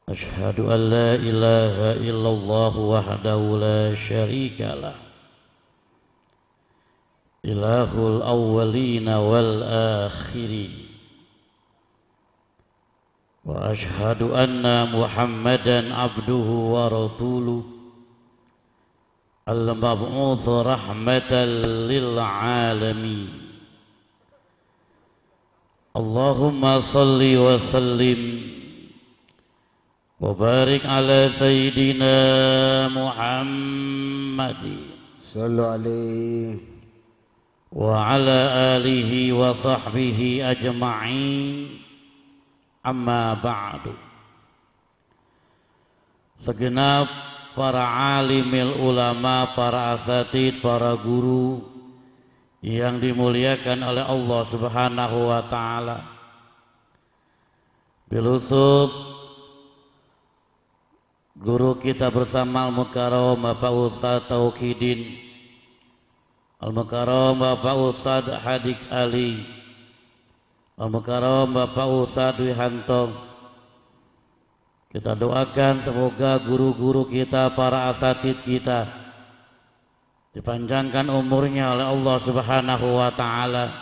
أشهد أن لا إله إلا الله وحده لا شريك له إله الأولين والآخرين وأشهد أن محمدا عبده ورسوله المبعوث رحمة للعالمين اللهم صل وسلم وبارك على سيدنا محمد صلوا عليه وعلى آله وصحبه أجمعين amma ba'du. Segenap para alimil ulama, para asatid, para guru yang dimuliakan oleh Allah Subhanahu wa taala. Bilusus guru kita bersama Al-Mukarram Bapak Ustaz Tauhidin, Al-Mukarram Bapak Ustaz Hadik Ali, Al-Mukarram Bapak Ustaz Wihanto. Kita doakan semoga guru-guru kita, para asatid kita dipanjangkan umurnya oleh Allah Subhanahu wa taala.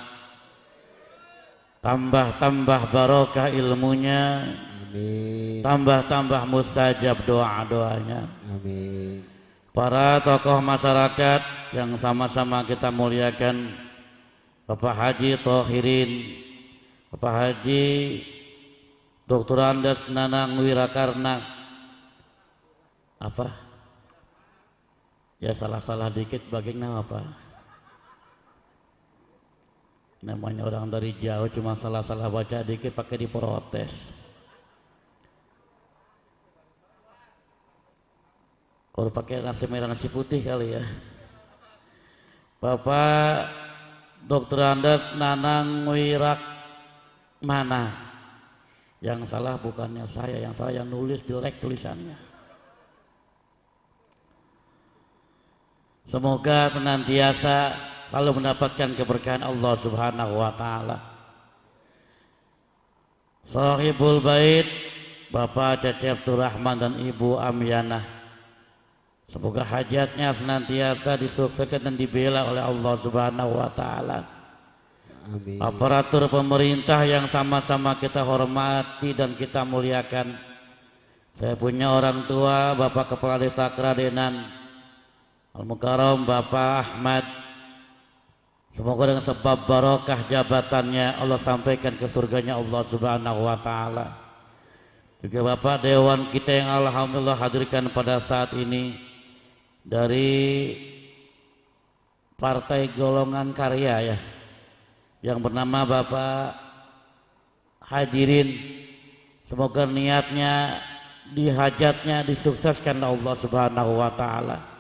Tambah-tambah barokah ilmunya. Amin. Tambah-tambah mustajab doa-doanya. Amin. Para tokoh masyarakat yang sama-sama kita muliakan, Bapak Haji Thohirin, Bapak Haji Dr. Andes Nanang Wirakarna. Apa? Ya salah-salah dikit bagaimana apa? Namanya orang dari jauh cuma salah-salah baca dikit pakai diprotes. Kalau pakai nasi merah nasi putih kali ya. Bapak Dr. Andes Nanang Wirak mana? Yang salah bukannya saya, yang salah yang nulis jelek tulisannya. Semoga senantiasa selalu mendapatkan keberkahan Allah Subhanahu wa taala. Sahibul Bait Bapak Cecep Turrahman dan Ibu Amyanah, semoga hajatnya senantiasa disukseskan dan dibela oleh Allah Subhanahu wa taala. Amin. Aparatur pemerintah yang sama-sama kita hormati dan kita muliakan. Saya punya orang tua Bapak Kepala Desa Kradenan Al-Mukarram Bapak Ahmad. Semoga dengan sebab barokah jabatannya Allah sampaikan ke surganya Allah Subhanahu wa taala. Juga Bapak Dewan kita yang alhamdulillah hadirkan pada saat ini dari Partai Golongan Karya ya, yang bernama Bapak Hadirin. Semoga niatnya di hajatnya disukseskan Allah Subhanahu wa taala.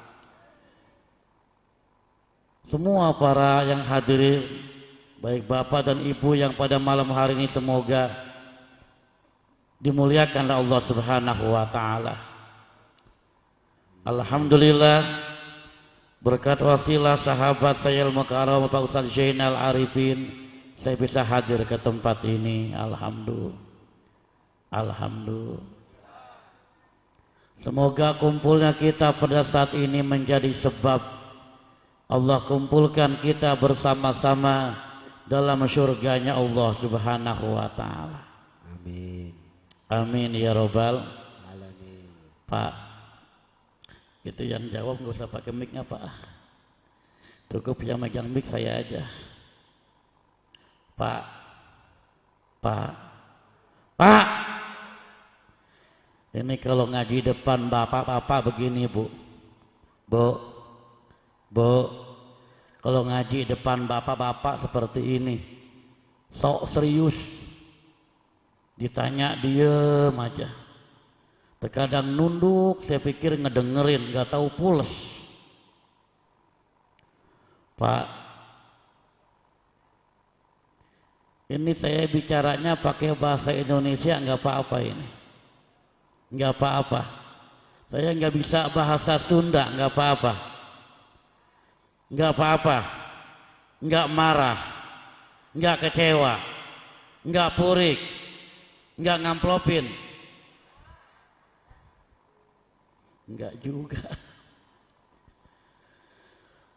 Semua para yang hadirin, baik Bapak dan Ibu yang pada malam hari ini, semoga dimuliakan oleh Allah Subhanahu wa taala. Alhamdulillah, berkat wasilah sahabat saya Al-Mukarram Pak Ustaz Zainal Arifin, saya bisa hadir ke tempat ini. Alhamdulillah. Alhamdulillah. Semoga kumpulnya kita pada saat ini menjadi sebab Allah kumpulkan kita bersama-sama dalam surganya Allah Subhanahu wa taala. Amin. Amin ya robbal Alamin. Pak, itu yang jawab nggak usah pakai mic-nya Pak, cukup yang megang mic saya aja. Pak, Pak, ini kalau ngaji depan bapak-bapak begini Bu, kalau ngaji depan bapak-bapak seperti ini, sok serius, ditanya diem aja. Terkadang nunduk, saya pikir ngedengerin, nggak tahu pules. Pak, ini saya bicaranya pakai bahasa Indonesia nggak apa-apa ini, nggak apa-apa. Saya nggak bisa bahasa Sunda, nggak apa-apa, nggak apa-apa, nggak marah, nggak kecewa, nggak purik, nggak ngamplopin. Enggak juga.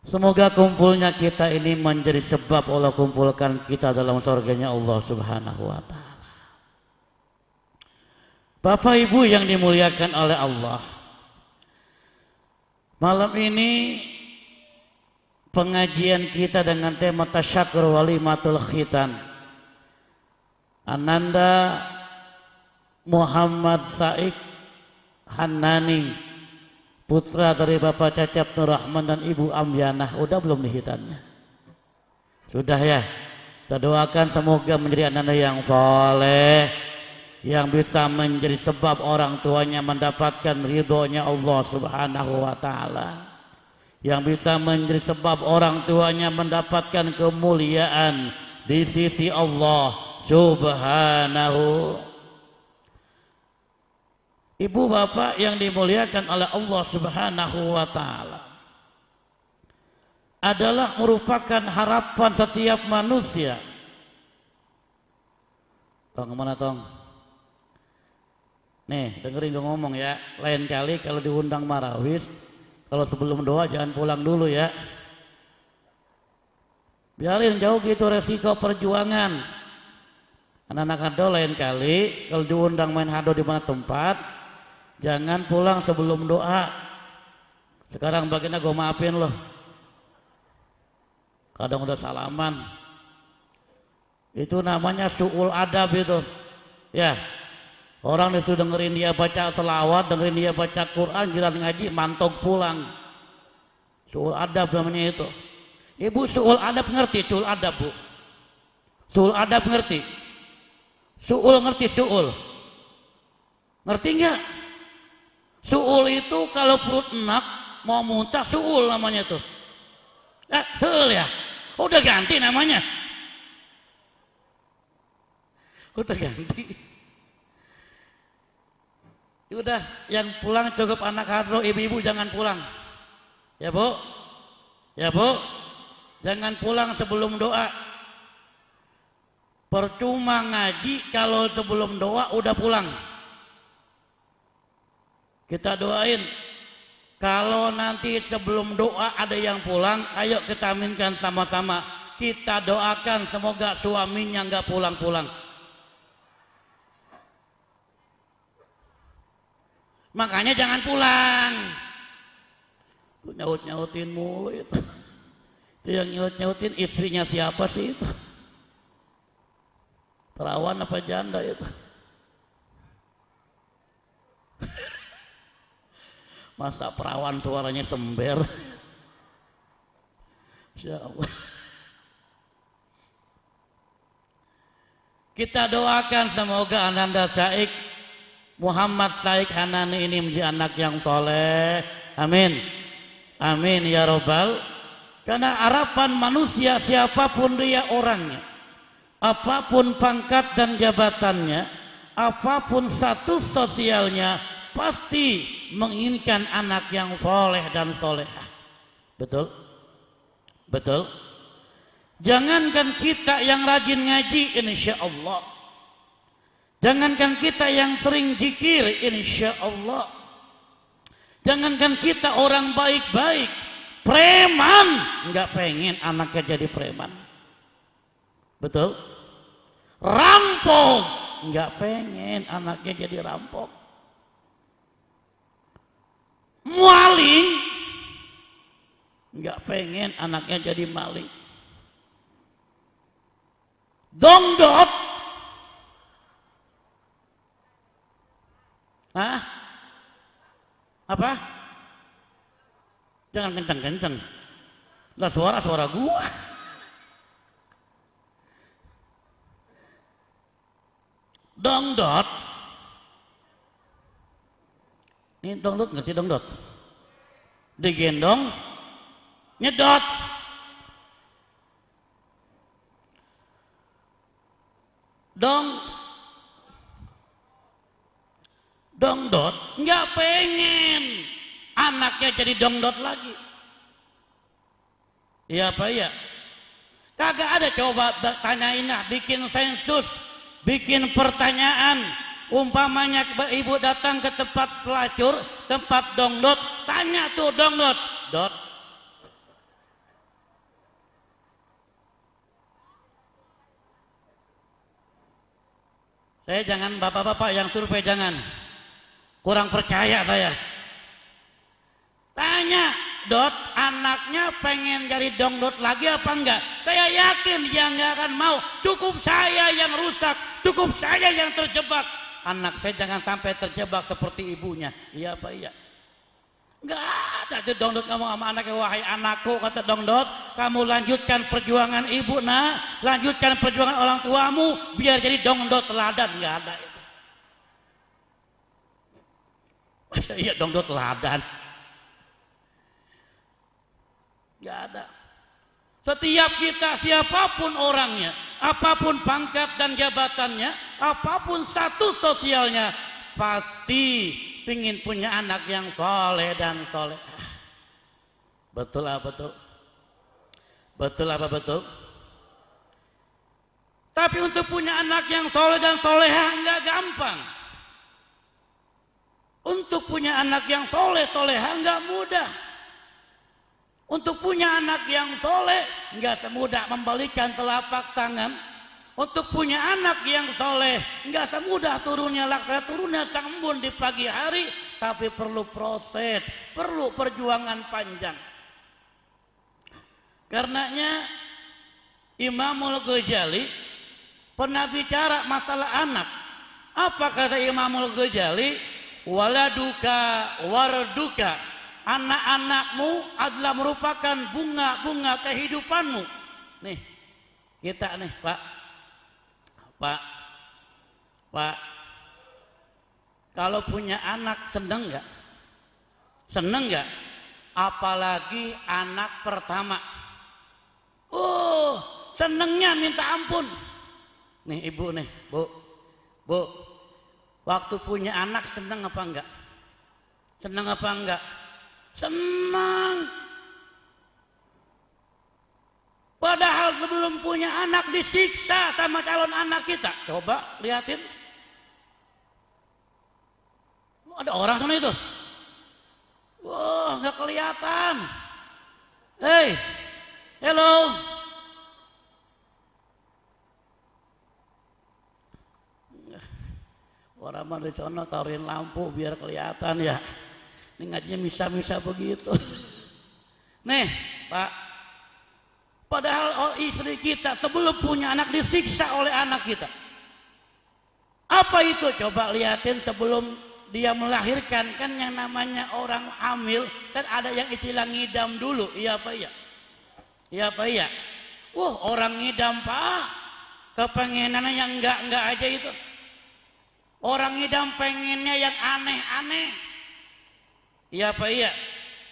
Semoga kumpulnya kita ini menjadi sebab Allah kumpulkan kita dalam surganya Allah Subhanahu wa ta'ala. Bapak Ibu yang dimuliakan oleh Allah, malam ini pengajian kita dengan tema Tasyakur Walimatul Khitan. Ananda Muhammad Saik Hanani, putra dari Bapak Cecep Nur Rahman dan Ibu Amyanah. Udah belum dihitannya? Sudah ya. Kita doakan semoga menjadi anak yang soleh, yang bisa menjadi sebab orang tuanya mendapatkan ridhonya Allah Subhanahu wa ta'ala, yang bisa menjadi sebab orang tuanya mendapatkan kemuliaan di sisi Allah Subhanahu. Ibu bapak yang dimuliakan oleh Allah Subhanahu wa ta'ala, adalah merupakan harapan setiap manusia. Tong mana tong? Nih dengerin gue ngomong ya. Lain kali kalau diundang marawis, kalau sebelum doa jangan pulang dulu ya. Biarin jauh gitu resiko perjuangan. Anak-anak hado lain kali kalau diundang main hado di mana tempat, jangan pulang sebelum doa. Sekarang bagiannya gue maafin loh. Kadang udah salaman. Itu namanya su'ul adab itu. Ya. Orang disuruh dengerin dia baca selawat, dengerin dia baca Quran, giliran ngaji, mantok pulang. Su'ul adab namanya itu. Ibu su'ul adab ngerti? Su'ul adab bu. Su'ul adab ngerti? Su'ul ngerti su'ul? Ngerti enggak? Su'ul itu kalau perut enak mau muntah, su'ul namanya tuh. Su'ul ya? Udah ganti namanya. Udah ganti. Udah, yang pulang cukup anak hadro, ibu-ibu jangan pulang. Ya bu? Ya bu? Jangan pulang sebelum doa. Percuma ngaji kalau sebelum doa udah pulang. Kita doain. Kalau nanti sebelum doa ada yang pulang, ayo kita aminkan sama-sama. Kita doakan semoga suaminya nggak pulang-pulang. Makanya jangan pulang. Lu nyaut-nyautin mulu itu. Itu yang nyaut-nyautin istrinya siapa sih itu? Perawan apa janda itu? Masa perawan suaranya sember? Insya Allah. Kita doakan semoga Ananda Saik Muhammad Saik Hanani ini menjadi anak yang soleh. Amin. Amin ya robbal. Karena harapan manusia siapapun dia orangnya, apapun pangkat dan jabatannya, apapun status sosialnya, pasti menginginkan anak yang soleh dan solehah. Betul? Betul? Jangankan kita yang rajin ngaji, insya Allah. Jangankan kita yang sering zikir, insya Allah. Jangankan kita orang baik-baik, preman nggak pengen anaknya jadi preman. Betul? Rampok nggak pengen anaknya jadi rampok. Maling nggak pengen anaknya jadi maling. Dongdot, hah? Apa? Jangan kenceng-kenceng. Lah suara gua. Dongdot. Ini dongdot, ngerti dongdot? Digendong, nyedot. Dongdot nggak pengen anaknya jadi dongdot lagi. Iya apa ya? Kagak ada, coba tanyain lah, bikin sensus, bikin pertanyaan, umpamanya ibu datang ke tempat pelacur, tempat dongdot, tanya tuh dongdot, dot. Saya jangan bapak-bapak yang survei jangan. Kurang percaya saya. Tanya, dot, anaknya pengen jadi dongdot lagi apa enggak? Saya yakin dia enggak akan mau. Cukup saya yang rusak, cukup saya yang terjebak. Anak saya jangan sampai terjebak seperti ibunya. Iya apa iya? Enggak ada tuh dongdot kamu sama anaknya. Wahai anakku, kata dongdot, kamu lanjutkan perjuangan ibu nak, lanjutkan perjuangan orang tuamu biar jadi dongdot teladan. Enggak ada itu. Masa iya dongdot teladan? Enggak ada. Setiap kita, siapapun orangnya, apapun pangkat dan jabatannya, apapun status sosialnya, pasti pingin punya anak yang soleh dan soleh. Betul apa betul? Betul apa betul? Tapi untuk punya anak yang soleh dan soleha enggak gampang. Untuk punya anak yang soleh soleha enggak mudah. Untuk punya anak yang soleh enggak semudah membalikan telapak tangan. Untuk punya anak yang soleh enggak semudah turunnya laksa, turunnya sang embun di pagi hari, tapi perlu proses, perlu perjuangan panjang. Karenanya Imamul Ghazali pernah bicara masalah anak. Apa kata Imamul Ghazali? Waladuka warduka, anak-anakmu adalah merupakan bunga-bunga kehidupanmu. Nih, kita nih Pak, kalau punya anak seneng nggak? Seneng nggak? Apalagi anak pertama. Senengnya minta ampun. Nih ibu nih, bu, waktu punya anak seneng apa enggak? Seneng apa enggak? Senang. Padahal sebelum punya anak disiksa sama calon anak kita. Coba liatin. Ada orang sana itu. Wah, nggak kelihatan. Hey, hello. Orang mah di sono taruhin lampu biar kelihatan ya. Ini ngajinya misa-misa begitu. Nih, Pak. Padahal istri kita sebelum punya anak disiksa oleh anak kita. Apa itu? Coba lihatin sebelum dia melahirkan, kan yang namanya orang hamil kan ada yang istilah ngidam dulu. Iya apa iya? Iya apa iya? Orang ngidam Pak, kepengenannya yang enggak aja itu. Orang ngidam pengennya yang aneh-aneh. Iya apa iya?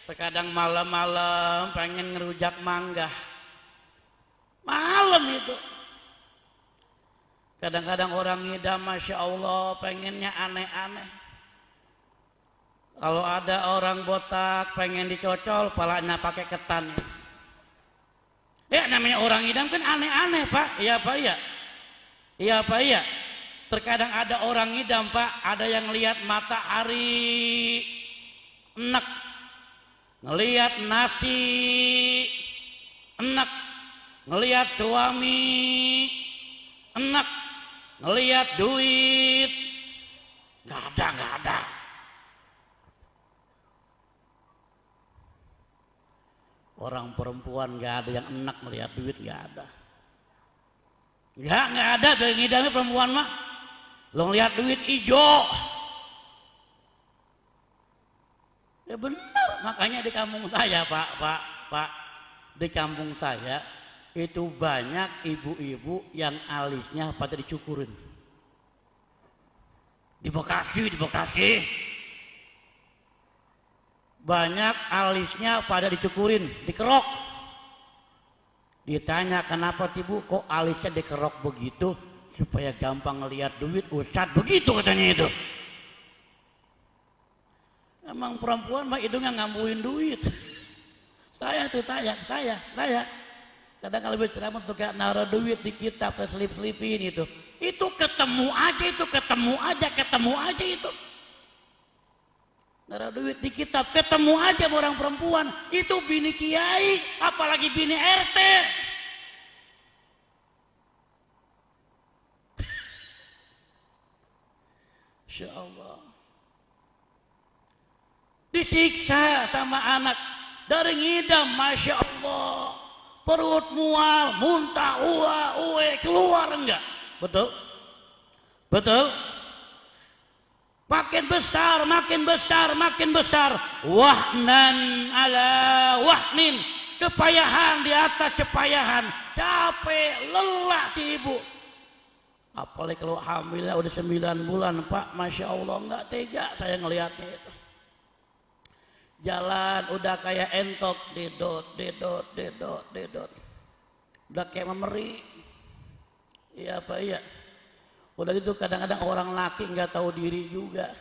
Terkadang malam-malam pengen ngerujak mangga. Malam itu. Kadang-kadang orang ngidam Masya Allah pengennya aneh-aneh. Kalau ada orang botak pengen dicocol, palanya pakai ketan. Ya namanya orang ngidam kan aneh-aneh Pak. Iya apa iya? Iya apa iya? Terkadang ada orang ngidam Pak, ada yang lihat matahari enak, ngelihat nasi enak, ngelihat suami enak, ngelihat duit nggak ada. Orang perempuan nggak ada yang enak melihat duit, nggak ada. Nggak ada dari ngidamnya perempuan mah. Lo ngelihat duit ijo. Ya benar, makanya di kampung saya Pak, di kampung saya itu banyak ibu-ibu yang alisnya pada dicukurin. Di Bekasi banyak alisnya pada dicukurin, dikerok. Ditanya kenapa ibu kok alisnya dikerok begitu? Supaya gampang ngelihat duit. Ustadz begitu katanya itu. Emang perempuan mah hidungnya ngambuin duit. Saya. Kadang kalau berceramah tuh kayak naruh duit di kitab, selip-selipin itu. Itu ketemu aja itu. Naruh duit di kitab, ketemu aja sama orang perempuan. Itu bini kiai, apalagi bini RT. Insya Allah. Disiksa sama anak dari ngidam, Masya Allah, perut mual, muntah, uwe, keluar enggak? Betul? Betul? Makin besar, wahnan ala wahnin, kepayahan di atas kepayahan, capek, lelah si ibu. Apalagi kalau hamilnya udah 9 bulan, Pak, Masya Allah, enggak tega saya ngelihatnya itu. Jalan udah kayak entok, dedot. Udah kayak memeri. Iya apa iya. Udah gitu kadang-kadang orang laki nggak tahu diri juga.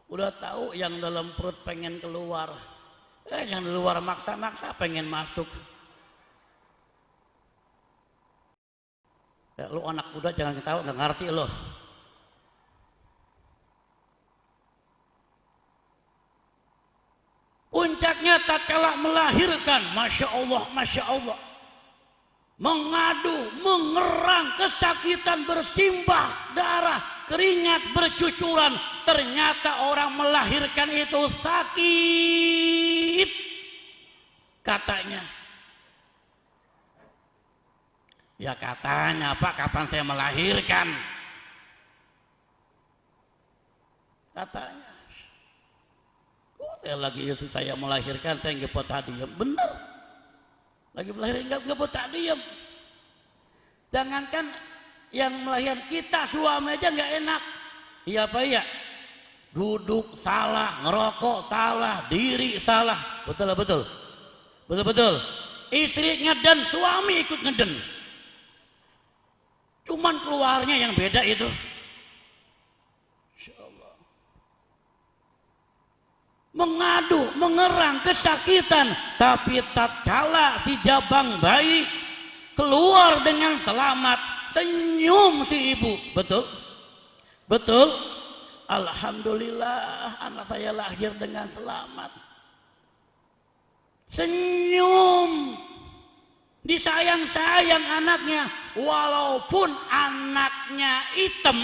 Udah tahu yang dalam perut pengen keluar. Yang di luar maksa-maksa pengen masuk. Ya, lu anak muda jangan ketawa, nggak ngerti lo. Puncaknya tatkala melahirkan, Masya Allah, mengadu, mengerang, kesakitan, bersimbah darah, keringat bercucuran. Ternyata orang melahirkan itu sakit, katanya. Ya katanya, Pak, kapan saya melahirkan? Katanya. Saya lagi istri saya melahirkan, saya nggak betah diem. Bener, lagi melahirkan nggak betah diem. Jangankan yang melahirkan, kita suami aja nggak enak. Iya apa iya? Duduk salah, ngerokok salah, diri salah. Betul. Istri ngeden, suami ikut ngeden. Cuman keluarnya yang beda itu. Mengadu, mengerang, kesakitan, tapi tatkala si jabang bayi keluar dengan selamat, senyum si ibu. Betul. Alhamdulillah, anak saya lahir dengan selamat. Senyum, disayang-sayang anaknya, walaupun anaknya hitam,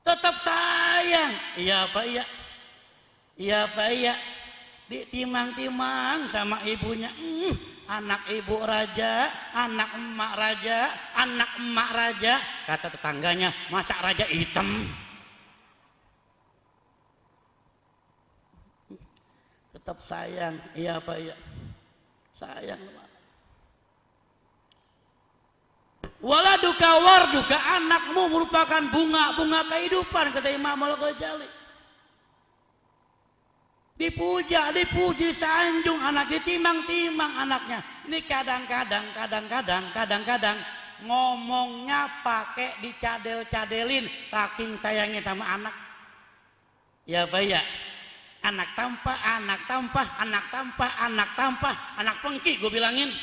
tetap sayang. Iya Pak iya. Ditimang-timang sama ibunya. Anak ibu raja, anak emak raja. Kata tetangganya, masa raja hitam? Tetap sayang. Iya Pak iya. Sayang. Waladuka warduka, anakmu merupakan bunga kehidupan, kata Imam Al-Ghazali. Dipuji, sanjung anak, ditimang-timang anaknya. Ini kadang-kadang ngomongnya pakai dicadel-cadelin, saking sayangnya sama anak. Ya Pak ya. Anak tampah, anak pengki gue bilangin.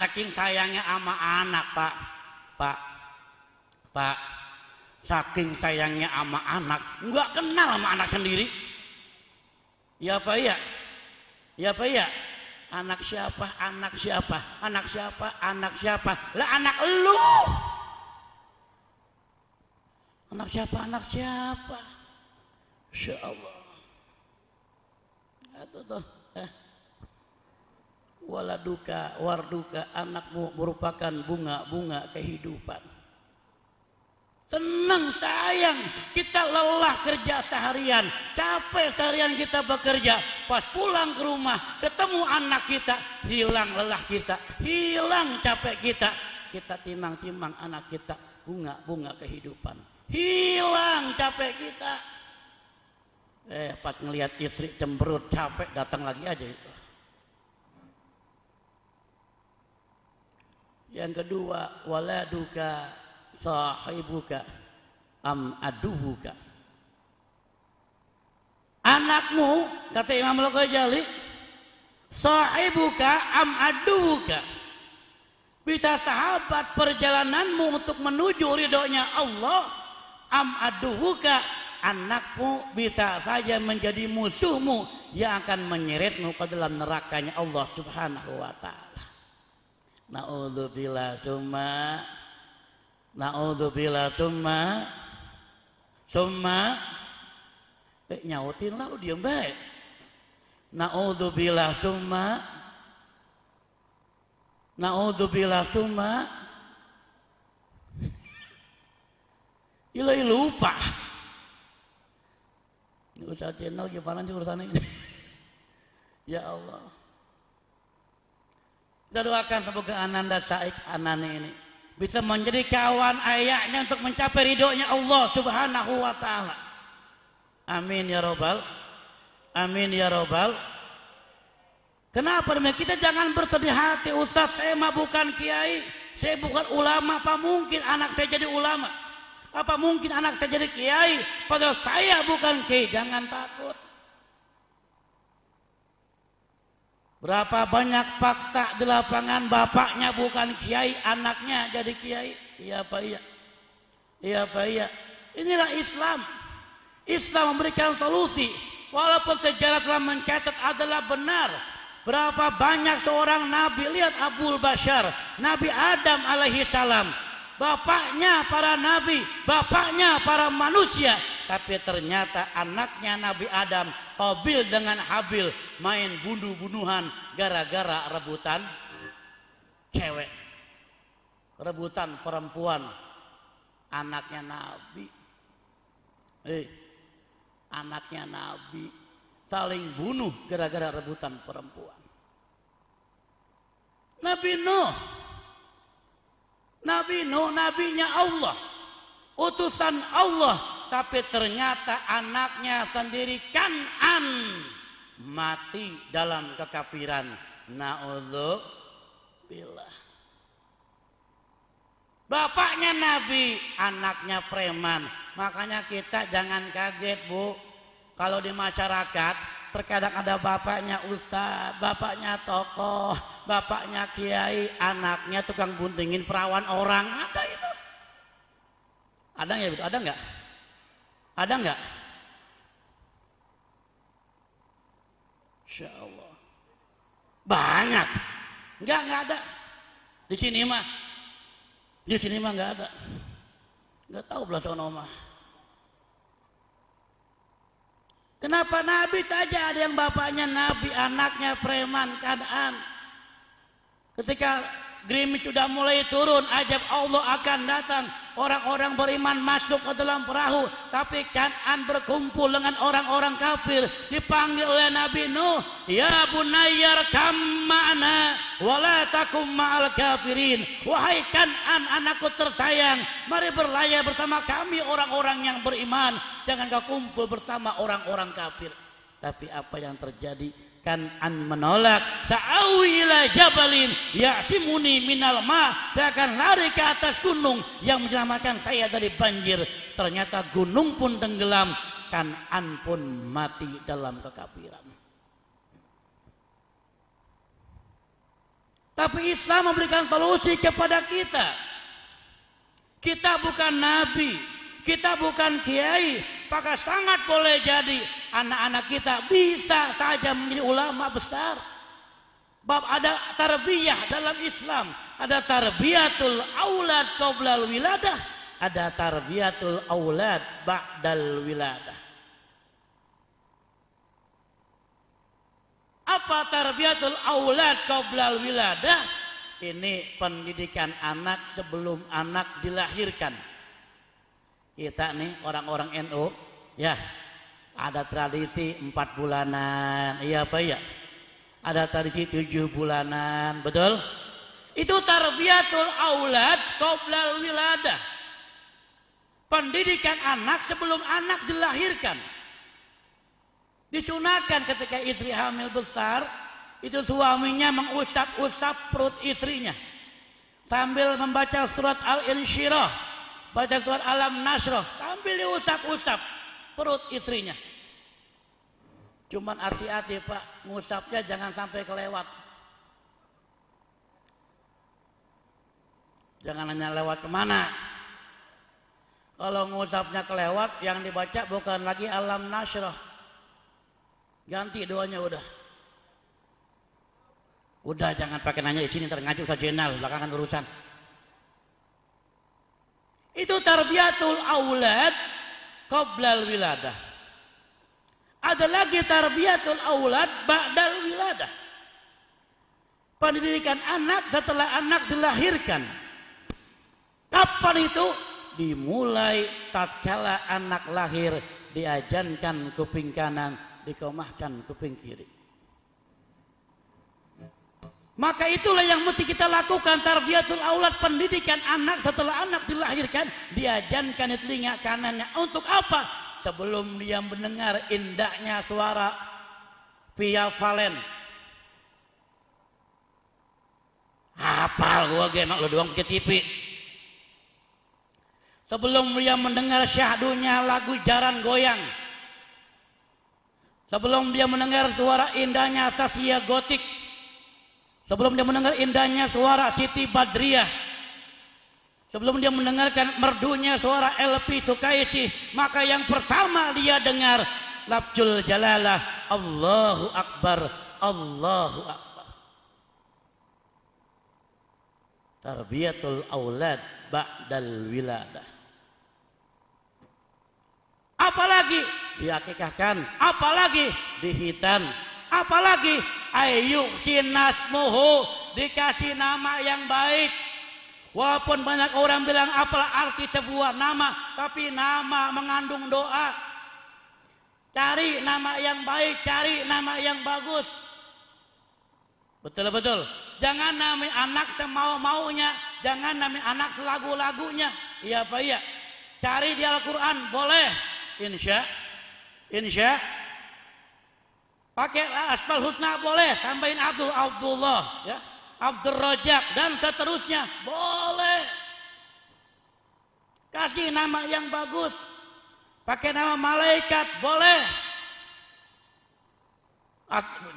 Saking sayangnya sama anak, Pak. Saking sayangnya sama anak, nggak kenal sama anak sendiri. Ya Pak ya. Anak siapa? Lah anak lu. Anak siapa? Insya Allah. Itu tuh. Waladuka warduka, anakmu merupakan bunga kehidupan. Senang sayang, kita lelah kerja seharian, capek seharian kita bekerja. Pas pulang ke rumah, ketemu anak kita, hilang lelah kita, hilang capek kita. Kita timang-timang anak kita, bunga kehidupan. Hilang capek kita. Pas ngelihat istri cemberut, capek, datang lagi aja itu. Yang kedua, waladuka sahibuka am adubuka. Anakmu, kata Imam Al-Ghazali, sahibuka am adubuka. Bisa sahabat perjalananmu untuk menuju ridhonya Allah, am adubuka, anakmu bisa saja menjadi musuhmu yang akan menyeretmu ke dalam nerakanya Allah Subhanahu wa taala. Na'udzubillah summa nyautin lah lu diem baik. Na'udzubillah summa ilai lupa. Ini Ustaz channel gimana sih urusan ini? Ya Allah. Kita doakan semoga Ananda Saik Anani ini bisa menjadi kawan ayahnya untuk mencapai ridhonya Allah Subhanahu wa taala. Amin ya robbal. Amin ya robbal. Kenapa demikian? Kita jangan bersedih hati. Ustaz, saya mah bukan kiai, saya bukan ulama. Apa mungkin anak saya jadi ulama? Apa mungkin anak saya jadi kiai padahal saya bukan kiai? Jangan takut. Berapa banyak fakta di lapangan, bapaknya bukan kiai, anaknya jadi kiai. Iya Pak, iya. Iya Pak, iya. Inilah Islam. Islam memberikan solusi. Walaupun sejarah telah mencatat adalah benar. Berapa banyak seorang nabi, lihat Abul Bashar, Nabi Adam alaihi salam. Bapaknya para nabi, bapaknya para manusia. Tapi ternyata anaknya Nabi Adam, Qabil dengan Habil, main bunuh-bunuhan gara-gara rebutan cewek, rebutan perempuan. Anaknya Nabi, anaknya Nabi saling bunuh gara-gara rebutan perempuan. Nabi Nuh, nabinya Allah, utusan Allah, tapi ternyata anaknya sendiri Kan'an mati dalam kekafiran. Na'udzubillah. Bapaknya Nabi, anaknya preman. Makanya kita jangan kaget, Bu, kalau di masyarakat terkadang ada bapaknya ustaz, bapaknya tokoh, bapaknya kiai, anaknya tukang buntingin perawan orang. Ada itu. Ada nggak itu? Ada nggak? Ada nggak? Insya Allah. Banyak. Nggak ada. Di sini mah nggak ada. Nggak tahu belah sono mah. Kenapa Nabi saja ada yang bapaknya Nabi, anaknya preman Kan'an. Ketika gerimis sudah mulai turun, ajab Allah akan datang. Orang-orang beriman masuk ke dalam perahu, tapi Kan'an berkumpul dengan orang-orang kafir. Dipanggil oleh Nabi Nuh, ya bunayya arkam ma'ana wala takum ma'al kafirin. Wahai Kan'an, anakku tersayang, mari berlayar bersama kami orang-orang yang beriman. Jangan kau kumpul bersama orang-orang kafir. Tapi apa yang terjadi? Kan'an menolak. Sa'awi ila jabalin ya'simuni minal ma. Saya akan lari ke atas gunung yang menyelamatkan saya dari banjir. Ternyata gunung pun tenggelam, Kan'an pun mati dalam kekafiran. Tapi Islam memberikan solusi kepada kita. Kita bukan nabi, kita bukan kiai, maka sangat boleh jadi anak-anak kita bisa saja menjadi ulama besar. Bab ada tarbiyah dalam Islam, ada tarbiyatul aulad qablal wiladah, ada tarbiyatul aulad ba'dal wiladah. Apa tarbiyatul aulad qablal wiladah? Ini pendidikan anak sebelum anak dilahirkan. Kita nih orang-orang NU, ya, ada tradisi 4 bulanan, iya apa ya? Ada tradisi 7 bulanan, betul? Itu tarbiyatul aulad qablal wiladah. Pendidikan anak sebelum anak dilahirkan. Disunahkan ketika istri hamil besar, itu suaminya mengusap-usap perut istrinya. sambil membaca surat Al-Insyirah, baca surat Alam Nasrah, sambil diusap-usap perut istrinya. Cuman hati-hati Pak, ngusapnya jangan sampai kelewat. Jangan hanya lewat kemana. Kalau ngusapnya kelewat, yang dibaca bukan lagi Alam Nasrah. Ganti doanya udah. Udah jangan pakai nanya di sini, ntar ngaji Ustaz Jenal, belakangan urusan. Itu tarbiyatul aulad qoblal wiladah. Ada lagi tarbiyatul aulad ba'dal wiladah. Pendidikan anak setelah anak dilahirkan. Kapan itu? Dimulai tatkala anak lahir, diajankan kuping kanan, dikomahkan kuping kiri. Maka itulah yang mesti kita lakukan, tarbiyatul aulad, pendidikan anak setelah anak dilahirkan, diajankan di telinga kanannya. Untuk apa? Sebelum dia mendengar indahnya suara Via Valen. Hafal gua ge, mak lu doang pakai TV. Sebelum dia mendengar syahdunya lagu Jaran Goyang. Sebelum dia mendengar suara indahnya Sasia Gotik. Sebelum dia mendengar indahnya suara Siti Badriah. Sebelum dia mendengarkan merdunya suara LP Sukaisi, maka yang pertama dia dengar lafzul jalalah, Allahu Akbar, Allahu Akbar. Tarbiyatul aulad ba'dal wiladah. Apalagi diakikahkan, apalagi dihitan, apalagi ayu sinasmuhu, dikasih nama yang baik. Walaupun banyak orang bilang apalah arti sebuah nama, tapi nama mengandung doa. Cari nama yang baik, cari nama yang bagus. Betul-betul. Jangan namanya anak semau-maunya, jangan namanya anak selagu-lagunya. Iya apa iya? Cari di Al-Quran, boleh. Insya. Pakai Asmaul Husna boleh, tambahin Abdullah, ya. Abdul Rojak dan seterusnya boleh. Kasih nama yang bagus. Pakai nama malaikat boleh.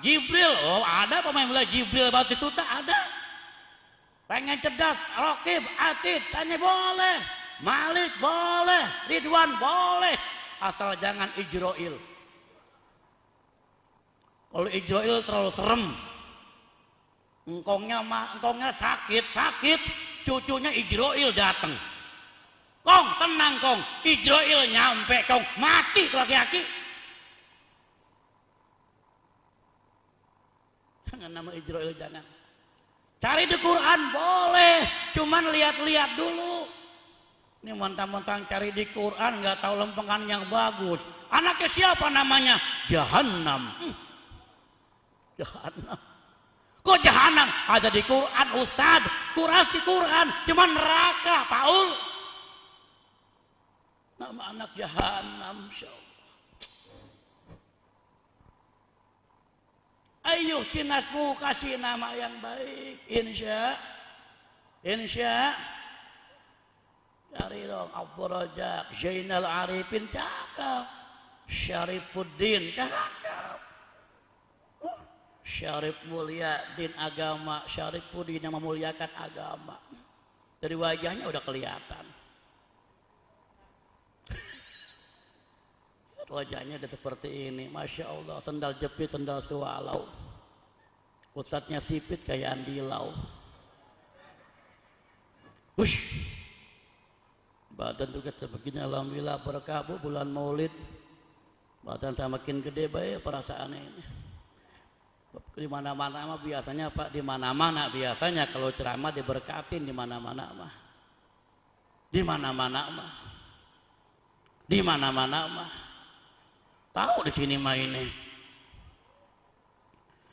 Jibril, oh ada pemain bola Jibril Batistuta ada. Pengen cerdas, Rokib, Atid, tanya boleh. Malik boleh, Ridwan boleh. Asal jangan Ijroil. Kalau Ijroil terlalu serem. Engkongnya sakit, cucunya Ijroil datang. Kong, tenang Kong, Ijroil nyampe Kong, mati laki-laki. Jangan nama Ijroil, jangan. Cari di Quran boleh, cuman lihat-lihat dulu. Ini mentang-mentang cari di Quran nggak tahu lempengan yang bagus. Anaknya siapa namanya? Jahannam. Jahannam. Kok jahanam? Ada di Quran Ustaz. Quran di Quran, cuman neraka, Paul. Nama anak jahanam, insyaallah. Ayo sinasmu kasih nama yang baik, insya. Cari dong Abdul Rojak, Zainal Arifin, cakep. Syarifuddin, cakep. Syarif mulia din agama, Syarifuddin yang memuliakan agama. Dari wajahnya udah kelihatan. Wajahnya udah seperti ini, Masya Allah. Sendal jepit, sendal suwalau. Ustadznya sipit kayak Andi Lau. Wush. Badan juga sebegini, alhamdulillah berkah bu, bulan Maulid. Badan saya makin gede baik perasaannya ini. Di mana-mana mah biasanya Pak, di mana-mana biasanya kalau ceramah diberkatin di mana-mana mah. Di mana-mana mah. Di mana-mana mah. Tahu di sini mah ini.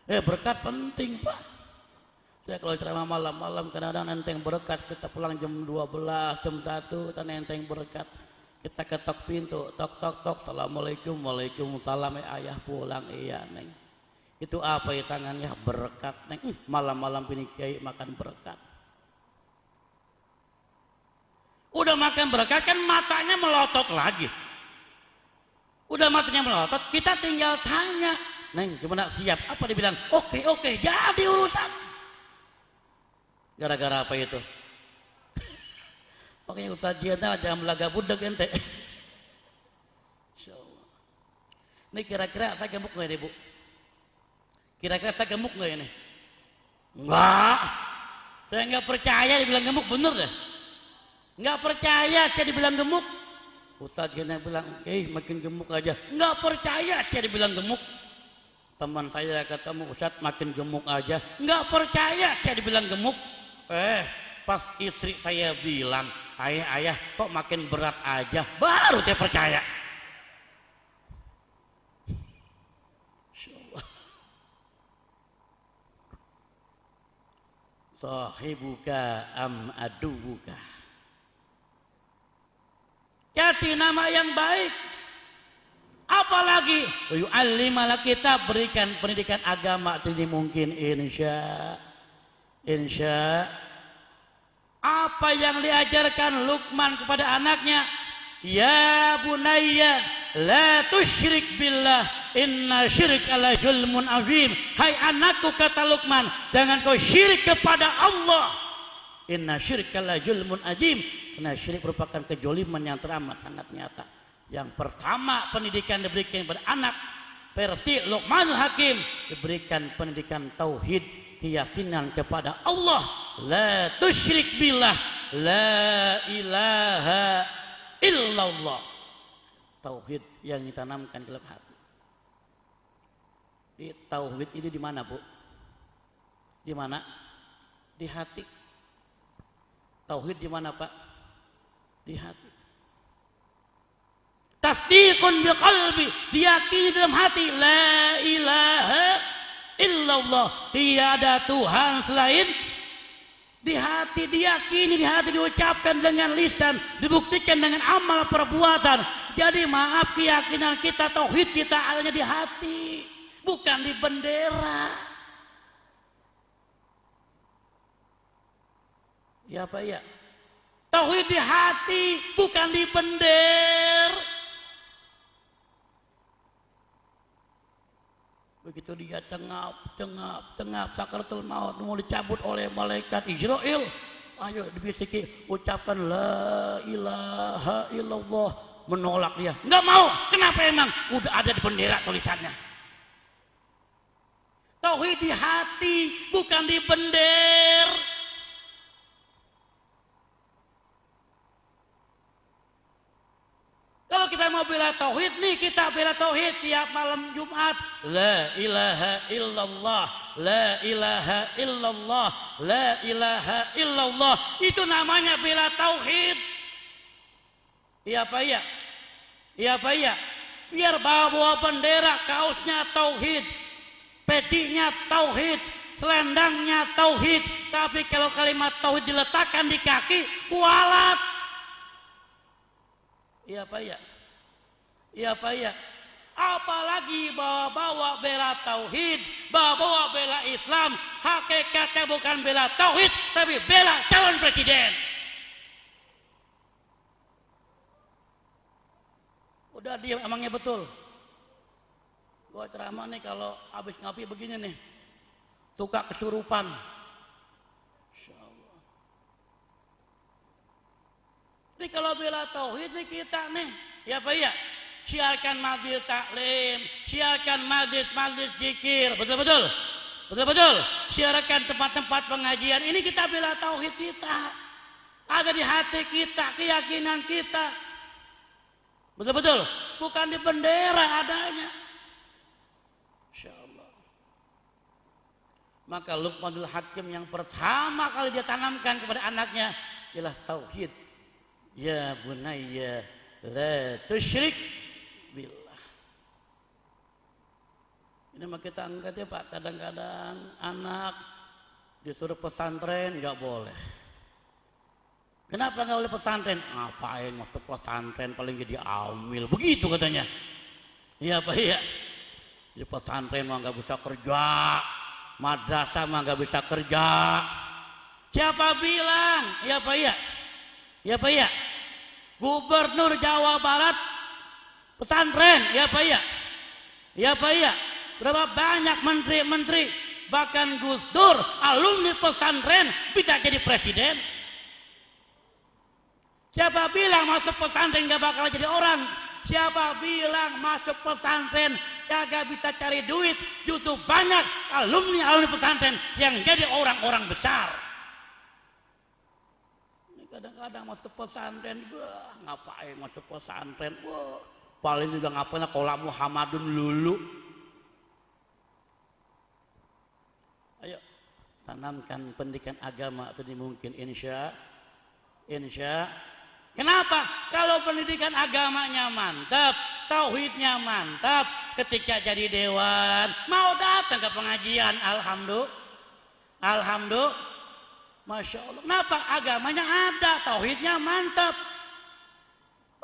Berkat penting Pak. Saya kalau ceramah malam-malam kadang-kadang nenteng berkat, kita pulang jam 12, jam 1 kita nenteng berkat. Kita ketok pintu, tok. Assalamualaikum, waalaikumsalam. Ayah pulang, iya neng. Itu apa ya tangannya? Berkat neng. Malam-malam ini kiai makan berkat. Udah makan berkah kan matanya melotot lagi. Udah matanya melotot, kita tinggal tanya, Neng gimana siap? Apa dibilang? Oke, jadi urusan. Gara-gara apa itu? Pokoknya Ustaz Jena jangan belaga budak ente. Insyaallah. Ini kira-kira saya gemuk nggak ini Bu? Kira-kira saya gemuk nggak ini? Enggak. Saya nggak percaya dibilang gemuk, bener deh. Nggak percaya saya dibilang gemuk. Ustaz Jena bilang, makin gemuk aja. Nggak percaya saya dibilang gemuk. Teman saya ketemu, Ustaz makin gemuk aja. Nggak percaya saya dibilang gemuk. Pas istri saya bilang, ayah kok makin berat aja, baru saya percaya. Sahibuka am adubuka. Kasih nama yang baik. Apalagi yu'allimana, kita berikan pendidikan agama sedini mungkin, insya apa yang diajarkan Luqman kepada anaknya, ya bunayya la tusyrik billah inna syirka la zulmun azim. Hai anakku, kata Luqman, jangan kau syirik kepada Allah. Inna syirka la zulmun azim. Karena syirik merupakan kejoliman yang teramat sangat nyata. Yang pertama pendidikan diberikan kepada anak versi Luqmanul Hakim, diberikan pendidikan tauhid, keyakinan kepada Allah. La tusyrik billah, la ilaha illallah. Tauhid yang ditanamkan dalam hati. Di tauhid ini di mana, Bu? Di mana? Di hati. Tauhid di mana, Pak? Di hati. Tasdiqun biqalbi, diyakini dalam hati, la ilaha illallah, tiada Tuhan selain. Di hati diyakini, di hati diucapkan dengan lisan, dibuktikan dengan amal perbuatan. Jadi maaf, keyakinan kita, tauhid kita adanya di hati, bukan di bendera. Ya Pak ya, tauhid di hati, bukan di bendera. Begitu dia tengap sakaratul maut, mau dicabut oleh malaikat Israel, ayo dibisiki, ucapkan la ilaha illallah, menolak dia, nggak mau. Kenapa emang? Udah ada di bendera tulisannya. Tauhid di hati, bukan di bendera. Kalau kita mau bela tauhid nih, kita bela tauhid tiap malam Jumat. La ilaha illallah, la ilaha illallah, la ilaha illallah. Itu namanya bela tauhid. Iya Pak ya? Iya Pak ya? Biar bawa bendera, kaosnya tauhid, petinya tauhid, selendangnya tauhid. Tapi kalau kalimat tauhid diletakkan di kaki, kualat. Iya Pak ya? Iya Pak ya? Apalagi bawa-bawa bela tauhid, bawa-bawa bela Islam, hakikatnya bukan bela tauhid, tapi bela calon presiden. Udah diam, emangnya betul? Gua ceramah nih kalau habis ngopi begini nih, tukar kesurupan. Ini kalau bela tauhid nih kita nih, ya Pak ya, siarkan majlis taklim, siarkan majlis zikir, betul-betul, siarkan tempat-tempat pengajian. Ini kita bela tauhid kita, ada di hati kita, keyakinan kita, betul-betul, bukan di bendera adanya. Insyaallah. Maka Luqmanul Hakim yang pertama kali dia tanamkan kepada anaknya ialah tauhid. Ya bunayya la tusyrik billah. Ini mah kita angkat ya Pak, kadang-kadang anak disuruh pesantren nggak boleh. Kenapa nggak boleh pesantren? Ngapain masuk pesantren, paling jadi amil, begitu katanya. Iya Pak ya. Di pesantren mah nggak bisa kerja, madrasah mah nggak bisa kerja. Siapa bilang? Ya Pak ya. Ya Pak ya, Gubernur Jawa Barat pesantren, ya Pak ya? Ya Pak ya? Berapa banyak menteri-menteri, bahkan Gus Dur alumni pesantren bisa jadi presiden. Siapa bilang masuk pesantren gak bakal jadi orang? Siapa bilang masuk pesantren kagak bisa cari duit? Justru banyak alumni pesantren yang jadi orang-orang besar. Ini kadang-kadang masuk pesantren, ngapain masuk pesantren? Paling juga ngapain kola Muhammadun lulu. Ayo tanamkan pendidikan agama sedini mungkin, insya. Kenapa? Kalau pendidikan agamanya mantap, tauhidnya mantap, ketika jadi dewan mau datang ke pengajian, alhamdulillah, masya Allah. Kenapa? Agamanya ada, tauhidnya mantap.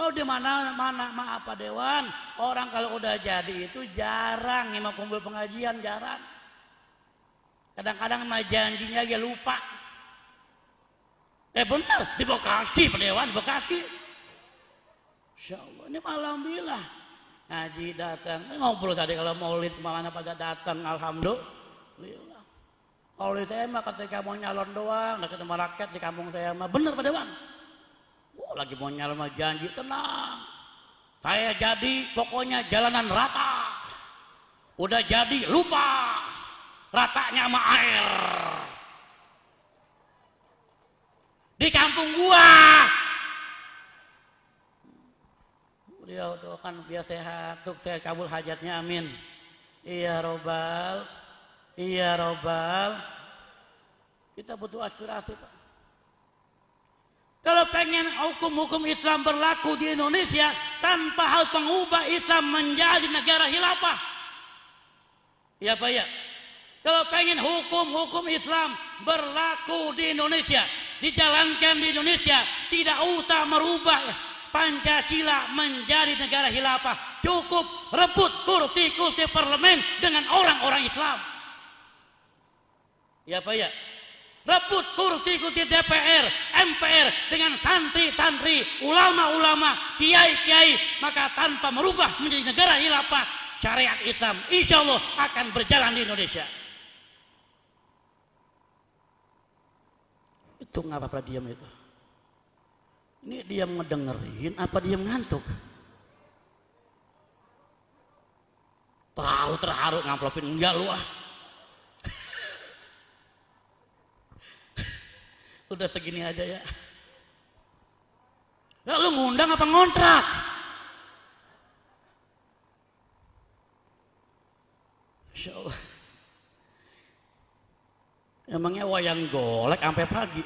Oh di mana maaf Pak Dewan, orang kalau udah jadi itu jarang mau kumpul pengajian, jarang. Kadang-kadang mah janjinya dia lupa. Benar, di Bekasi Pak Dewan, Bekasi. Insya Allah, ini alhamdulillah. Ngaji datang, ngobrol tadi kalau maulid kemana pada datang, alhamdulillah. Kalau saya mah ketika mau nyalon doang, dekat sama rakyat di kampung saya mah, benar Pak Dewan. Lagi mau nyalon mah janji, tenang. Saya jadi pokoknya jalanan rata. Udah jadi lupa, ratanya sama air. Di kampung gua. Beliau tuh kan biar sehat, sukses, kabul hajatnya, amin. Iya robbal. Kita butuh aspirasi Pak. Kalau pengen hukum-hukum Islam berlaku di Indonesia tanpa harus mengubah Islam menjadi negara khilafah. Ya Pak ya. Kalau pengen hukum-hukum Islam berlaku di Indonesia, dijalankan di Indonesia, tidak usah merubah Pancasila menjadi negara khilafah. Cukup rebut kursi-kursi parlemen dengan orang-orang Islam. Ya Pak ya. Rebut kursi-kursi DPR, MPR dengan santri-santri, ulama-ulama, kiai-kiai, maka tanpa merubah menjadi negara khilafah, syariat Islam insya Allah akan berjalan di Indonesia. Itu nggak apa-apa diam itu. Ini diam ngedengerin apa diam ngantuk? Terharu ngamplopin, enggak lu ah. Udah segini aja ya. Ya lu ngundang apa ngontrak? Insya Allah. Emangnya wayang golek sampai pagi.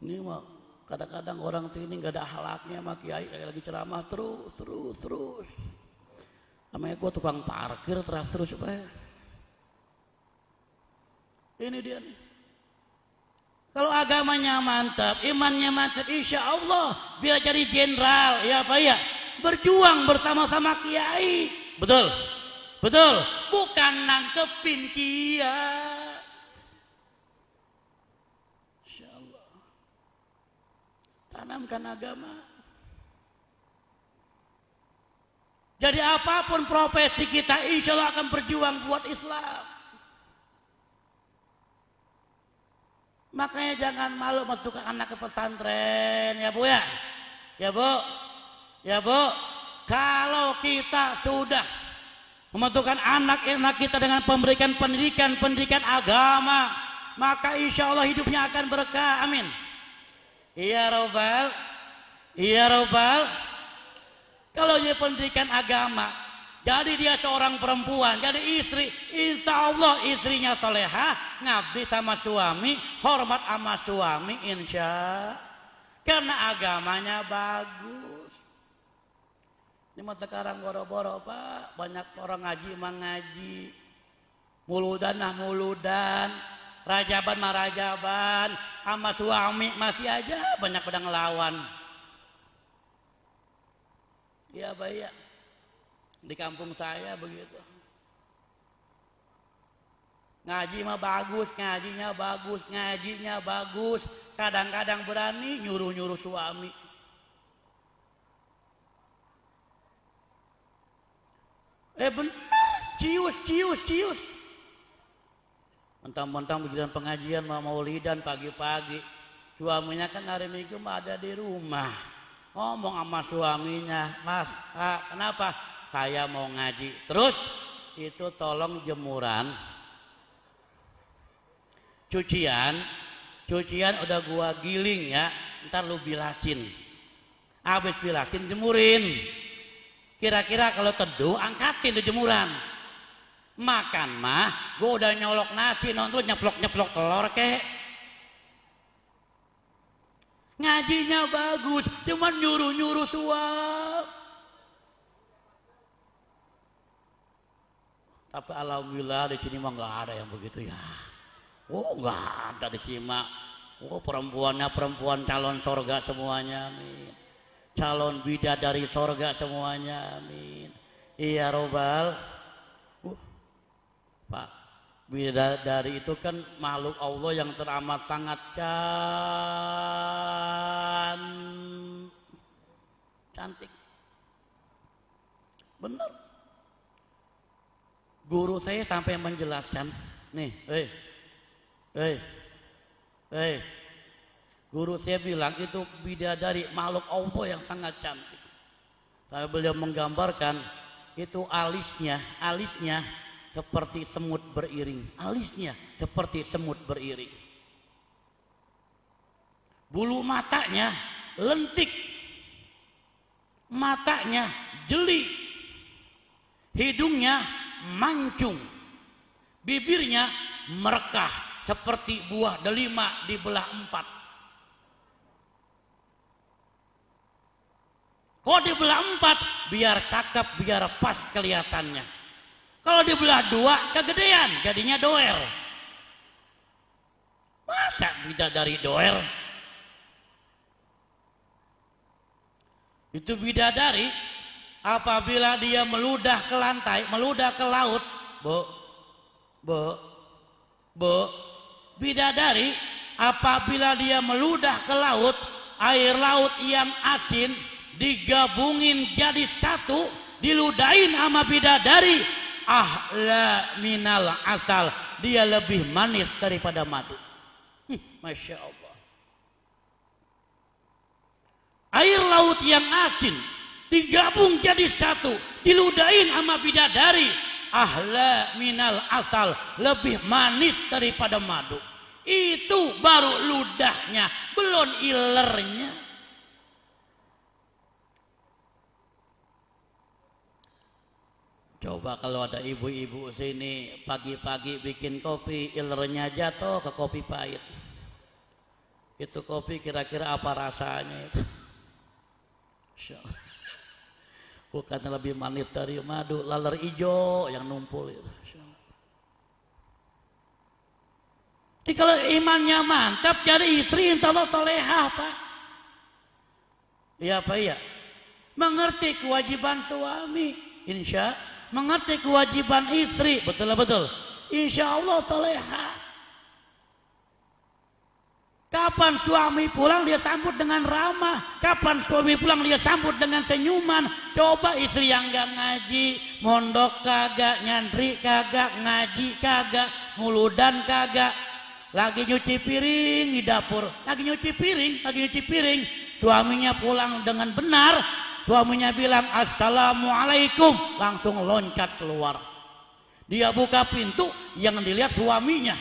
Ini mah kadang-kadang orang sini nggak ada akhlaknya, sama kiai lagi ceramah terus. Namanya gua tukang parkir terus supaya. Ini dia nih. Kalau agamanya mantap, imannya mantap, insya Allah biar jadi jenderal, ya Pak ya. Berjuang bersama-sama kiai, betul. Bukan nangkepin kiai. Insya Allah. Tanamkan agama. Jadi apapun profesi kita, insya Allah akan berjuang buat Islam. Makanya jangan malu masukkan anak ke pesantren, ya Bu ya. Ya Bu. Kalau kita sudah memasukkan anak-anak kita dengan memberikan pendidikan agama, maka insya Allah hidupnya akan berkah, amin. Iya robbal. Kalau dia pendidikan agama, jadi dia seorang perempuan, jadi istri, insya Allah istrinya solehah, ngabdi sama suami, hormat sama suami, insya. Karena agamanya bagus. Ini mah sekarang boro-boro Pak, banyak orang ngaji mengaji, muludan, rajaban, sama suami masih aja banyak pada ngelawan. Iya Pak ya. Di kampung saya begitu. Ngaji mah bagus, ngajinya bagus. Kadang-kadang berani nyuruh-nyuruh suami. Benar, cius. Mentang-mentang bikin pengajian maulidan pagi-pagi. Suaminya kan hari Minggu ada di rumah. Ngomong sama suaminya, Mas, kenapa? Saya mau ngaji. Terus itu tolong jemuran. Cucian udah gua giling ya. Ntar lu bilasin. Habis bilasin jemurin. Kira-kira kalau teduh angkatin tuh jemuran. Makan mah gua udah nyolok nasi, nonton nyeplok telur kek. Ngajinya bagus, cuman nyuruh suap. Tapi alhamdulillah di sini mah nggak ada yang begitu ya. Oh nggak ada di sini mah. Oh perempuan calon sorga semuanya, amin. Calon bidadari sorga semuanya, amin. Iya robbal. Pak, bidadari itu kan makhluk Allah yang teramat sangat cantik. Benar. Guru saya sampai menjelaskan, nih, guru saya bilang itu bidadari makhluk Allah yang sangat cantik. Saya beliau menggambarkan itu alisnya seperti semut beriring. Alisnya seperti semut beriring. Bulu matanya lentik. Matanya jeli. Hidungnya mancung. Bibirnya merekah seperti buah delima dibelah 4. Kalau dibelah 4 biar cakep, biar pas kelihatannya. Kalau dibelah 2 kegedean, jadinya doer. Masa bidadari doer? Itu bidadari apabila dia meludah ke lantai, meludah ke laut, bidadari apabila dia meludah ke laut, air laut yang asin digabungin jadi satu, diludahin sama bidadari, ahla minal asal, dia lebih manis daripada madu. Masya Allah. Air laut yang asin digabung jadi satu, diludahin sama bidadari, ahla minal asal, lebih manis daripada madu. Itu baru ludahnya, belum ilernya. Coba kalau ada ibu-ibu sini pagi-pagi bikin kopi, ilernya jatuh ke kopi pahit. Itu kopi kira-kira apa rasanya itu? Bukan lebih manis dari madu, laler hijau yang numpul itu. Jadi kalau imannya mantap, jadi istri insya Allah solehah Pak. Iya Pak iya. Mengerti kewajiban suami, insya Allah. Mengerti kewajiban istri, betul. Insya Allah solehah. Kapan suami pulang dia sambut dengan ramah. Kapan suami pulang dia sambut dengan senyuman. Coba istri yang gak ngaji, mondok kagak, nyantri kagak, ngaji kagak, muludan kagak, lagi nyuci piring di dapur, lagi nyuci piring. Suaminya pulang dengan benar, suaminya bilang assalamualaikum, langsung loncat keluar. Dia buka pintu, yang dilihat suaminya.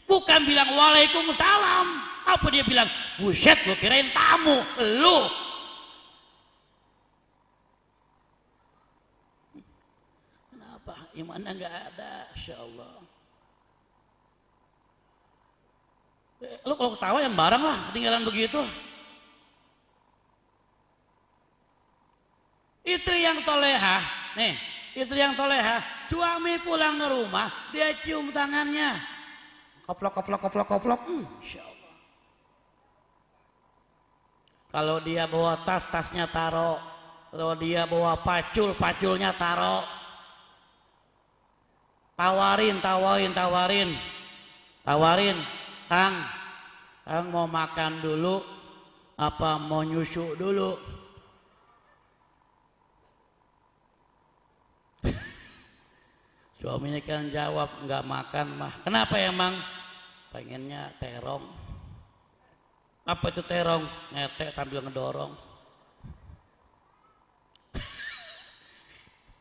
Bukan bilang waalaikumsalam. Apa dia bilang? Buset, gue kirain tamu. Lu. Kenapa? Imannya gak ada. Insya Allah. Lu kalau ketawa yang bareng lah, ketinggalan begitu. Istri yang solehah, nih, istri yang solehah, suami pulang ke rumah, dia cium tangannya. Koplok. Insya Allah. Kalau dia bawa tas, tasnya taro. Kalau dia bawa pacul, paculnya taro. Tawarin. Kang, Kang mau makan dulu apa mau nyusu dulu? Suaminya kan jawab, nggak makan mah. Kenapa ya Mang? Pengennya terong. Apa itu terong? Ngetek sambil ngedorong.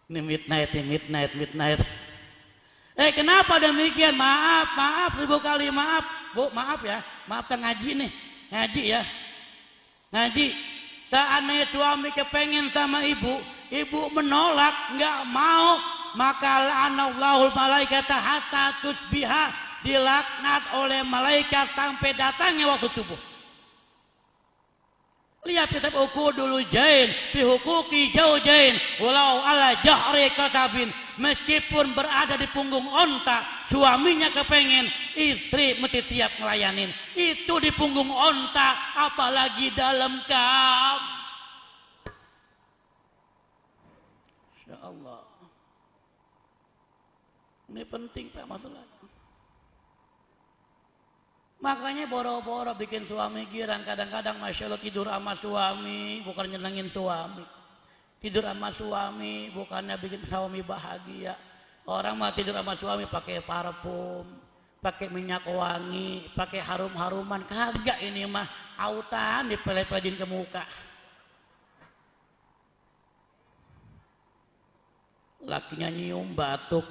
Ini midnight. Kenapa demikian? Maaf 1000 kali maaf. Bu, maaf ya. Maaf kan ngaji nih. Ngaji ya. Ngaji. Seandainya suami kepengen sama ibu menolak, nggak mau, maka la'anallahul malaikata hatta tusbiha, dilaknat oleh malaikat sampai datangnya waktu subuh. Lihat kitab dulu jain bihukuki jaujain walau ala jahri katabin. Meskipun berada di punggung onta, suaminya kepengen, istri mesti siap ngelayanin. Itu di punggung onta, apalagi dalam kam. Insya Allah. Ini penting Pak masalahnya. Makanya boro-boro bikin suami girang. Kadang-kadang Masya Allah tidur sama suami bukan nyenengin suami. Tidur sama suami bukannya bikin suami bahagia. Orang mah tidur sama suami pakai parfum, pakai minyak wangi, pakai harum-haruman. Kagak, ini mah autan dipele-pelein ke muka. Lakinya nyium batuk.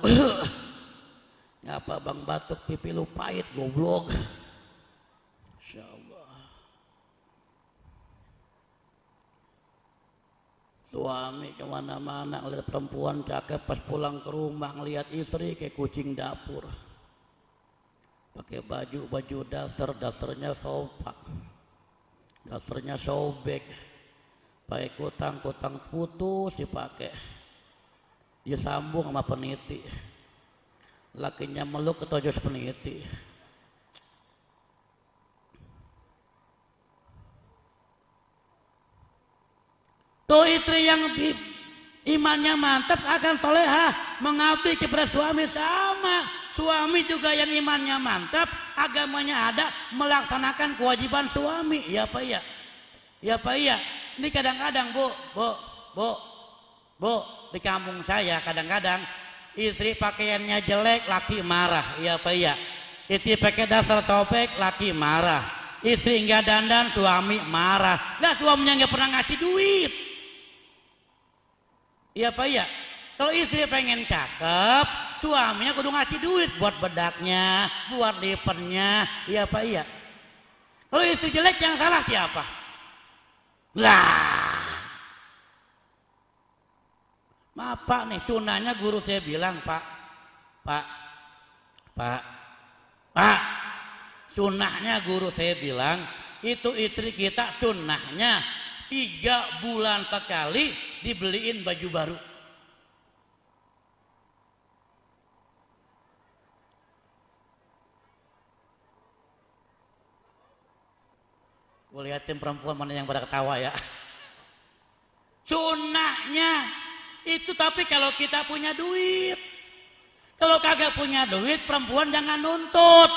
Ngapa bang batuk pipi lu pahit goblok. Insya Allah. Suami kemana-mana ngeliat perempuan cakep, pas pulang ke rumah ngeliat istri kayak kucing dapur. Pakai baju dasarnya sopak, dasarnya sobek, pakai kutang putus dipakai, dia sambung sama peniti. Lakinya meluk ketojos peniti. Tuh istri yang imannya mantap akan solehah, mengabdi kepada suami sama. Suami juga yang imannya mantap, agamanya ada, melaksanakan kewajiban suami. Ya Pak ya? Ya Pak ya? Ini kadang-kadang Bu, di kampung saya kadang-kadang istri pakaiannya jelek, laki marah. Ya Pak ya? Istri pakai dasar sobek, laki marah. Istri enggak dandan, suami marah. Lah suaminya enggak pernah ngasih duit. Iya Pak ya? Kalau istri pengen cakep, suaminya kudu ngasih duit buat bedaknya, buat lipernya. Iya Pak ya? Kalau istri jelek yang salah siapa? Lah. Maaf Pak nih, sunahnya guru saya bilang Pak. Sunahnya guru saya bilang, itu istri kita sunahnya 3 bulan sekali dibeliin baju baru. Gue liatin perempuan mana yang pada ketawa ya. Sunnahnya itu, tapi kalau kita punya duit. Kalau kagak punya duit, perempuan jangan nuntut.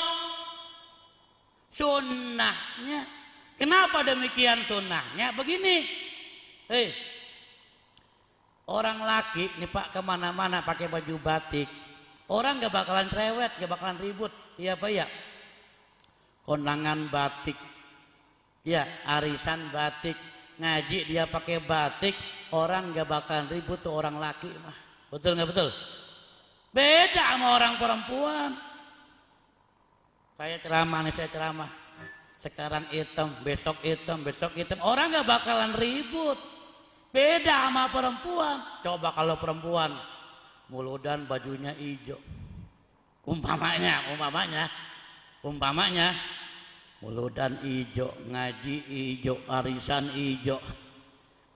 Sunnahnya. Kenapa demikian sunnahnya? Begini. Orang laki nih Pak kemana-mana pakai baju batik. Orang gak bakalan cerewet, gak bakalan ribut. Iya Pak ya? Kondangan batik. Ya, arisan batik. Ngaji dia pakai batik. Orang gak bakalan ribut tuh orang laki mah. Betul gak betul? Beda sama orang perempuan. Saya ceramah. Sekarang hitam, besok hitam. Orang gak bakalan ribut. Beda sama perempuan. Coba kalau perempuan muludan bajunya hijau. Umpamanya muludan hijau, ngaji hijau, arisan hijau,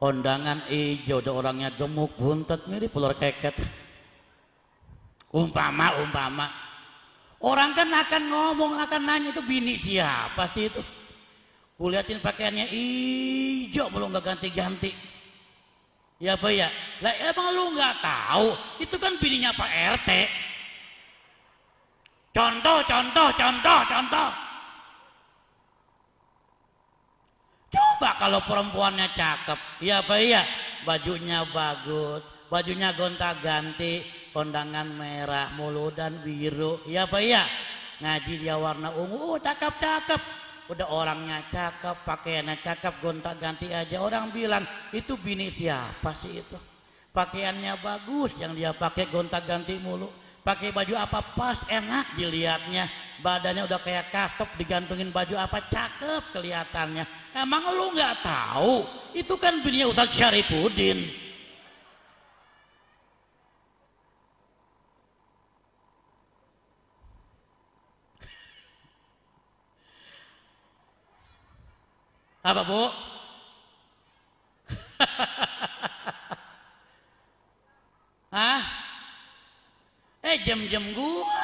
kondangan hijau, ada orangnya gemuk, buntet, mirip ular keket. Umpama. Orang kan akan ngomong, akan nanya itu bini siapa sih itu? Kuliatin pakaiannya hijau, belum gak ganti-ganti. Ya Pak ya? Lah emang lu gak tahu? Itu kan bininya Pak RT. Contoh. Coba kalau perempuannya cakep, iya apa iya? Bajunya bagus, bajunya gonta-ganti, kondangan merah, mulu dan biru, iya apa iya? Ngaji dia warna ungu, cakep-cakep. Udah orangnya cakep, pakaiannya cakep, gonta-ganti aja. Orang bilang, itu bini siapa sih itu? Pakaiannya bagus, yang dia pakai gonta-ganti mulu. Pakai baju apa pas, enak dilihatnya. Badannya udah kayak kastop, digantungin baju apa, cakep kelihatannya. Emang lu nggak tahu? Itu kan bininya Ustadz Syarifuddin. Apa bu? Hah? Jam-jam gua.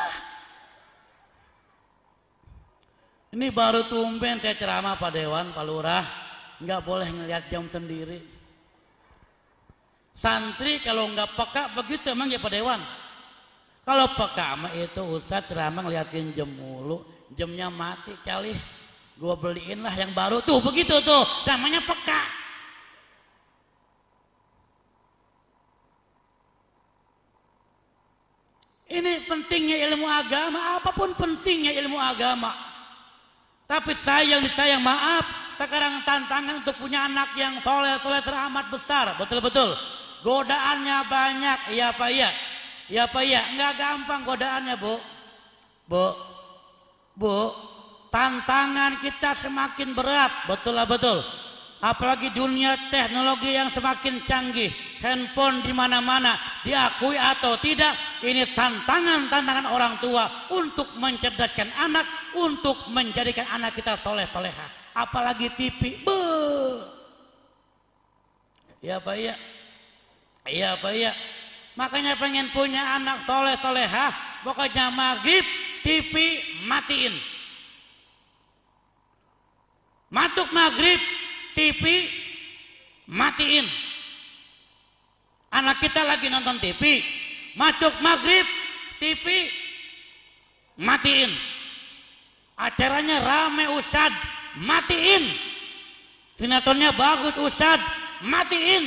Ini baru tumben saya ceramah Pak Dewan, Pak Lurah. Nggak boleh ngelihat jam sendiri. Santri kalau nggak peka begitu emang ya Pak Dewan. Kalau peka mah itu Ustadz ceramah ngeliatin jam mulu. Jamnya mati kali. Gua beliin lah yang baru tuh, begitu tuh. Namanya peka. Ini pentingnya ilmu agama, apapun pentingnya ilmu agama. Tapi sayang maaf, sekarang tantangan untuk punya anak yang soleh teramat besar, betul-betul. Godaannya banyak, iya apa iya? Iya apa iya? Enggak gampang godaannya bu. Bu, tantangan kita semakin berat, betul lah betul. Apalagi dunia teknologi yang semakin canggih, handphone di mana-mana, diakui atau tidak, ini tantangan orang tua untuk mencerdaskan anak, untuk menjadikan anak kita soleh-soleha. Apalagi TV, ya Pak iya, iya Pak iya. Makanya pengen punya anak soleh-soleha, pokoknya maghrib TV matiin. Masuk maghrib TV matiin. Anak kita lagi nonton TV, masuk maghrib TV matiin. Acaranya rame Ustad, matiin. Sinetronnya bagus Ustad, matiin.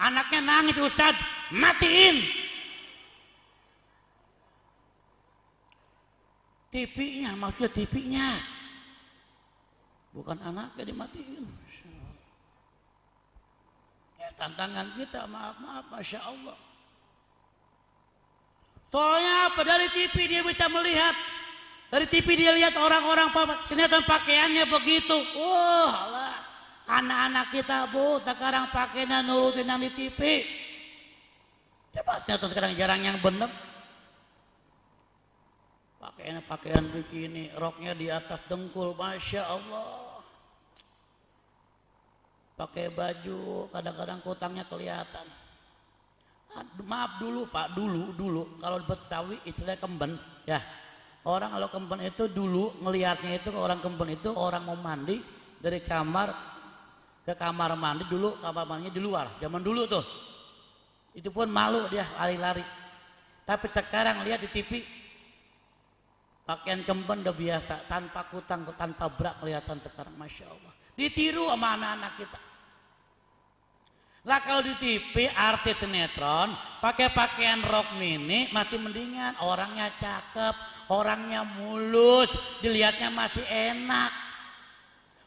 Anaknya nangis Ustad, matiin. TV-nya, maksudnya TV-nya. Bukan anaknya dimatiin. Ya, tantangan kita, maaf, Masya Allah. Soalnya apa? Dari TV dia bisa melihat. Dari TV dia lihat orang-orang sinetron pakaiannya begitu. Allah. Anak-anak kita bu, sekarang pakaiannya nurutin yang di TV. Coba sinetron sekarang jarang yang bener. Pakaian bikini, roknya di atas dengkul, Masya Allah. Pakai baju, kadang-kadang kutangnya kelihatan. Maaf dulu Pak, dulu kalau Betawi istilahnya kemben, ya. Orang kalau kemben itu dulu ngelihatnya itu orang kemben itu orang mau mandi dari kamar ke kamar mandi dulu, kamar mandinya di luar. Zaman dulu tuh, itu pun malu dia lari-lari. Tapi sekarang lihat di TV, pakaian kemben udah biasa, tanpa kutang, tanpa brak kelihatan sekarang, Masya Allah. Ditiru sama anak-anak kita. Lah kalau di TV artis sinetron pakai pakaian rok mini masih mendingan, orangnya cakep, orangnya mulus, dilihatnya masih enak.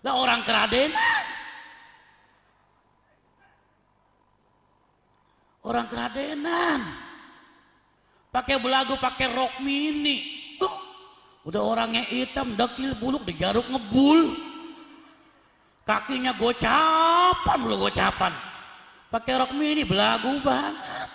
Lah orang keradenan, pakai belagu, pakai rok mini, udah orangnya hitam, dekil, buluk, digaruk ngebul, kakinya gocapan, pakai rok mini, belagu banget.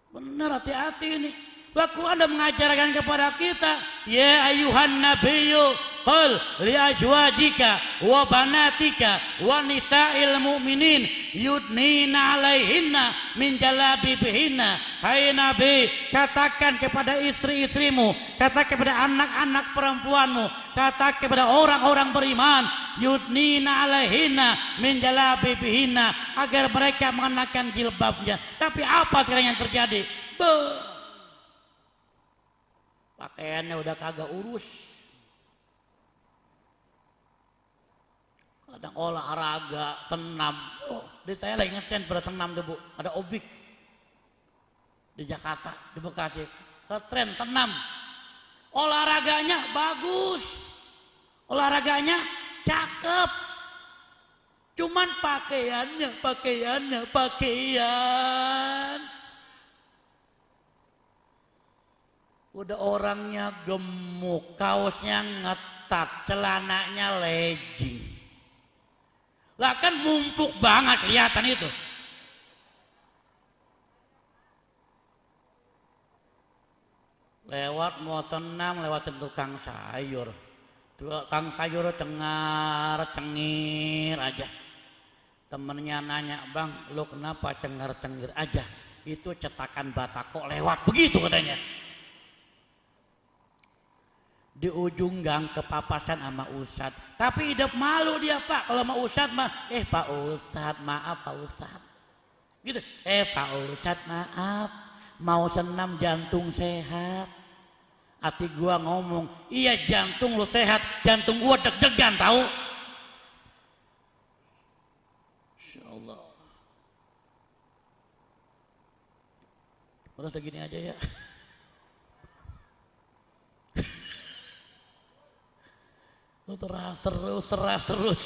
Bener, hati-hati ini. Al-Quran ada mengajarkan kepada kita, ya ayuhan nabiyyu qul li azwajika wa banatika wa nisa'il mu'minin yudnina 'alaihinna min jalabibihinna. Hai Nabi, katakan kepada istri-istrimu, katakan kepada anak-anak perempuanmu, katakan kepada orang-orang beriman, yudnina 'alaihinna min jalabibihinna, agar mereka mengenakan jilbabnya. Tapi apa sekarang yang terjadi? Pakaiannya udah kagak urus. Kadang olahraga, senam. Oh, di saya lagi ngeten pada senam tuh Bu. Ada obik di Jakarta, di Bekasi. Tren senam. Olahraganya bagus. Olahraganya cakep. Cuman pakaian. Udah orangnya gemuk, kaosnya ngetat, celananya legging. Lah kan mumpuk banget kelihatan itu. Lewat mau senam, lewatin tukang sayur. Tukang sayur cengar-cengir aja. Temennya nanya, "Bang, lu kenapa cengar-cengir aja?" Itu cetakan Batako lewat begitu katanya. Di ujung gang kepapasan sama Ustadz. Tapi hidup malu dia Pak. Kalau sama Ustadz mah, Pak Ustadz maaf Pak Ustadz. Gitu. Pak Ustadz maaf. Mau senam jantung sehat. Hati gua ngomong, iya jantung lu sehat. Jantung gua deg-degan tahu. Insya Allah. Udah segini aja ya. Lu seras terus.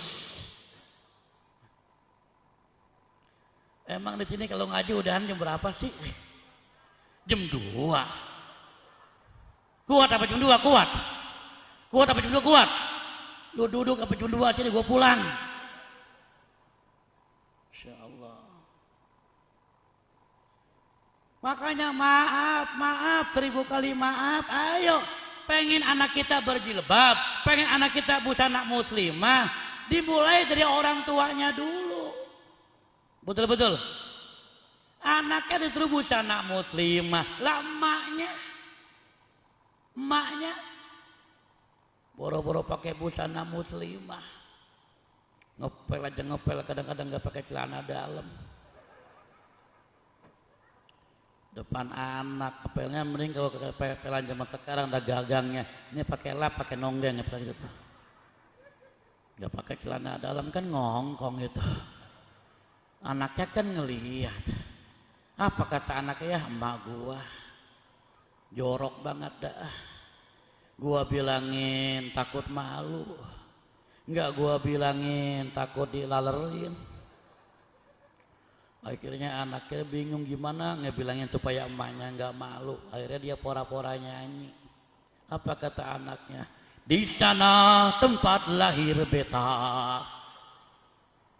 Emang di sini kalau ngaji udahan jam berapa sih? Jam 2. Kuat apa jam 2? Kuat. Kuat apa jam 2? Kuat. Lu duduk apa jam 2 sini gua pulang. Insyaallah. Makanya maaf 1000 kali maaf. Ayo. Pengen anak kita berjilbab, pengen anak kita busana muslimah, dimulai dari orang tuanya dulu. Betul-betul. Anaknya disuruh busana muslimah, lah emaknya boro-boro pakai busana muslimah. Ngepel kadang-kadang nggak pakai celana dalam. Depan anak, ngepelnya mending kalau kepelan zaman sekarang ada gagangnya. Ini pakai lap, pakai nonggeng gitu. Nggak pakai celana dalam kan ngongkong gitu. Anaknya kan ngelihat. Apa kata anaknya? Ya emak gua jorok banget dah. Gua bilangin takut malu. Enggak gua bilangin takut dilalerin. Akhirnya anaknya bingung gimana ngebilangin supaya emaknya enggak malu. Akhirnya dia pora-pora nyanyi. Apa kata anaknya? Di sana tempat lahir beta.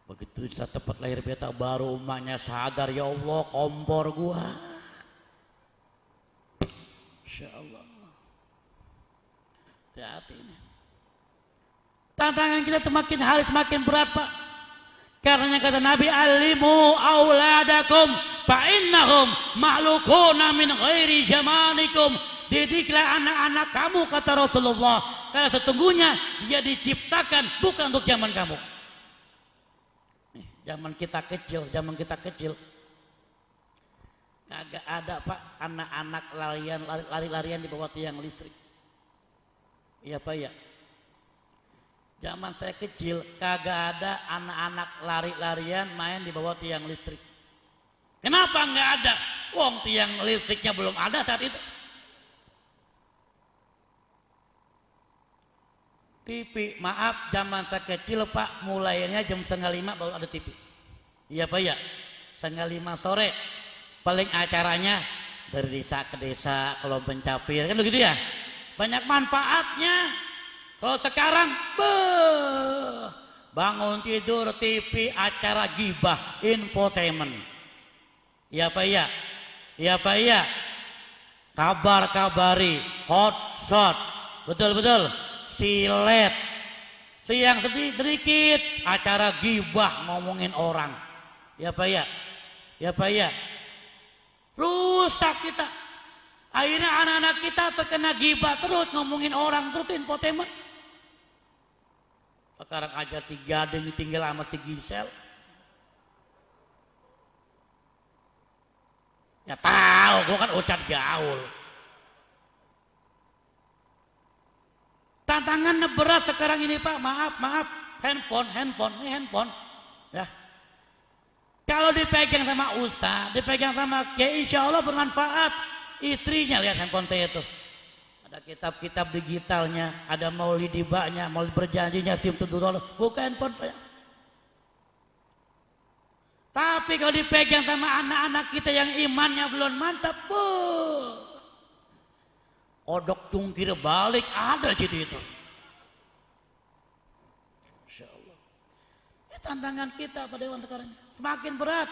Begitu di tempat lahir beta baru emaknya sadar, ya Allah kompor gua. Insyaallah. Hati-hati ini. Tantangan kita semakin hari semakin berat Pak. Karena kata Nabi, alimu auladakum fa'innahum ma'lukuna min ghairi zamanikum. Didiklah anak-anak kamu kata Rasulullah. Karena sesungguhnya dia diciptakan bukan untuk zaman kamu. Zaman kita kecil. Kagak ada Pak anak-anak lari-larian di bawah tiang listrik. Iya Pak ya. Zaman saya kecil kagak ada anak-anak lari-larian main di bawah tiang listrik. Kenapa nggak ada? Wong tiang listriknya belum ada saat itu. TV, maaf zaman saya kecil Pak mulainya jam 4:30 baru ada TV. Iya Pak ya, 4:30 sore. Paling acaranya dari desa ke desa, kalau pencapir kan begitu ya. Banyak manfaatnya. Kalau sekarang, bangun tidur TV acara gibah, infotainment. Ya Pak ya, ya Pak ya. Kabar-kabari, hotshot, betul-betul, silet. Siang sedikit acara gibah ngomongin orang. Ya Pak ya, ya Pak ya. Rusak kita. Akhirnya anak-anak kita terkena gibah terus ngomongin orang terus infotainment. Sekarang aja si Gading ditinggal sama si Gisel. Ya tahu, gua kan ustadz gaul. Tantangan berat sekarang ini Pak, maaf. handphone, ya. Kalau dipegang sama ustaz, dipegang sama kiai, insya Allah bermanfaat. Istrinya lihat handphone saya itu. Ada kitab-kitab digitalnya, ada maulidibanya, maulid berjanjinya, bukan handphone saya. Tapi kalau dipegang sama anak-anak kita yang imannya belum mantap, kodok tungkir balik ada situ itu. Insya Allah. Tantangan kita pada zaman sekarang semakin berat.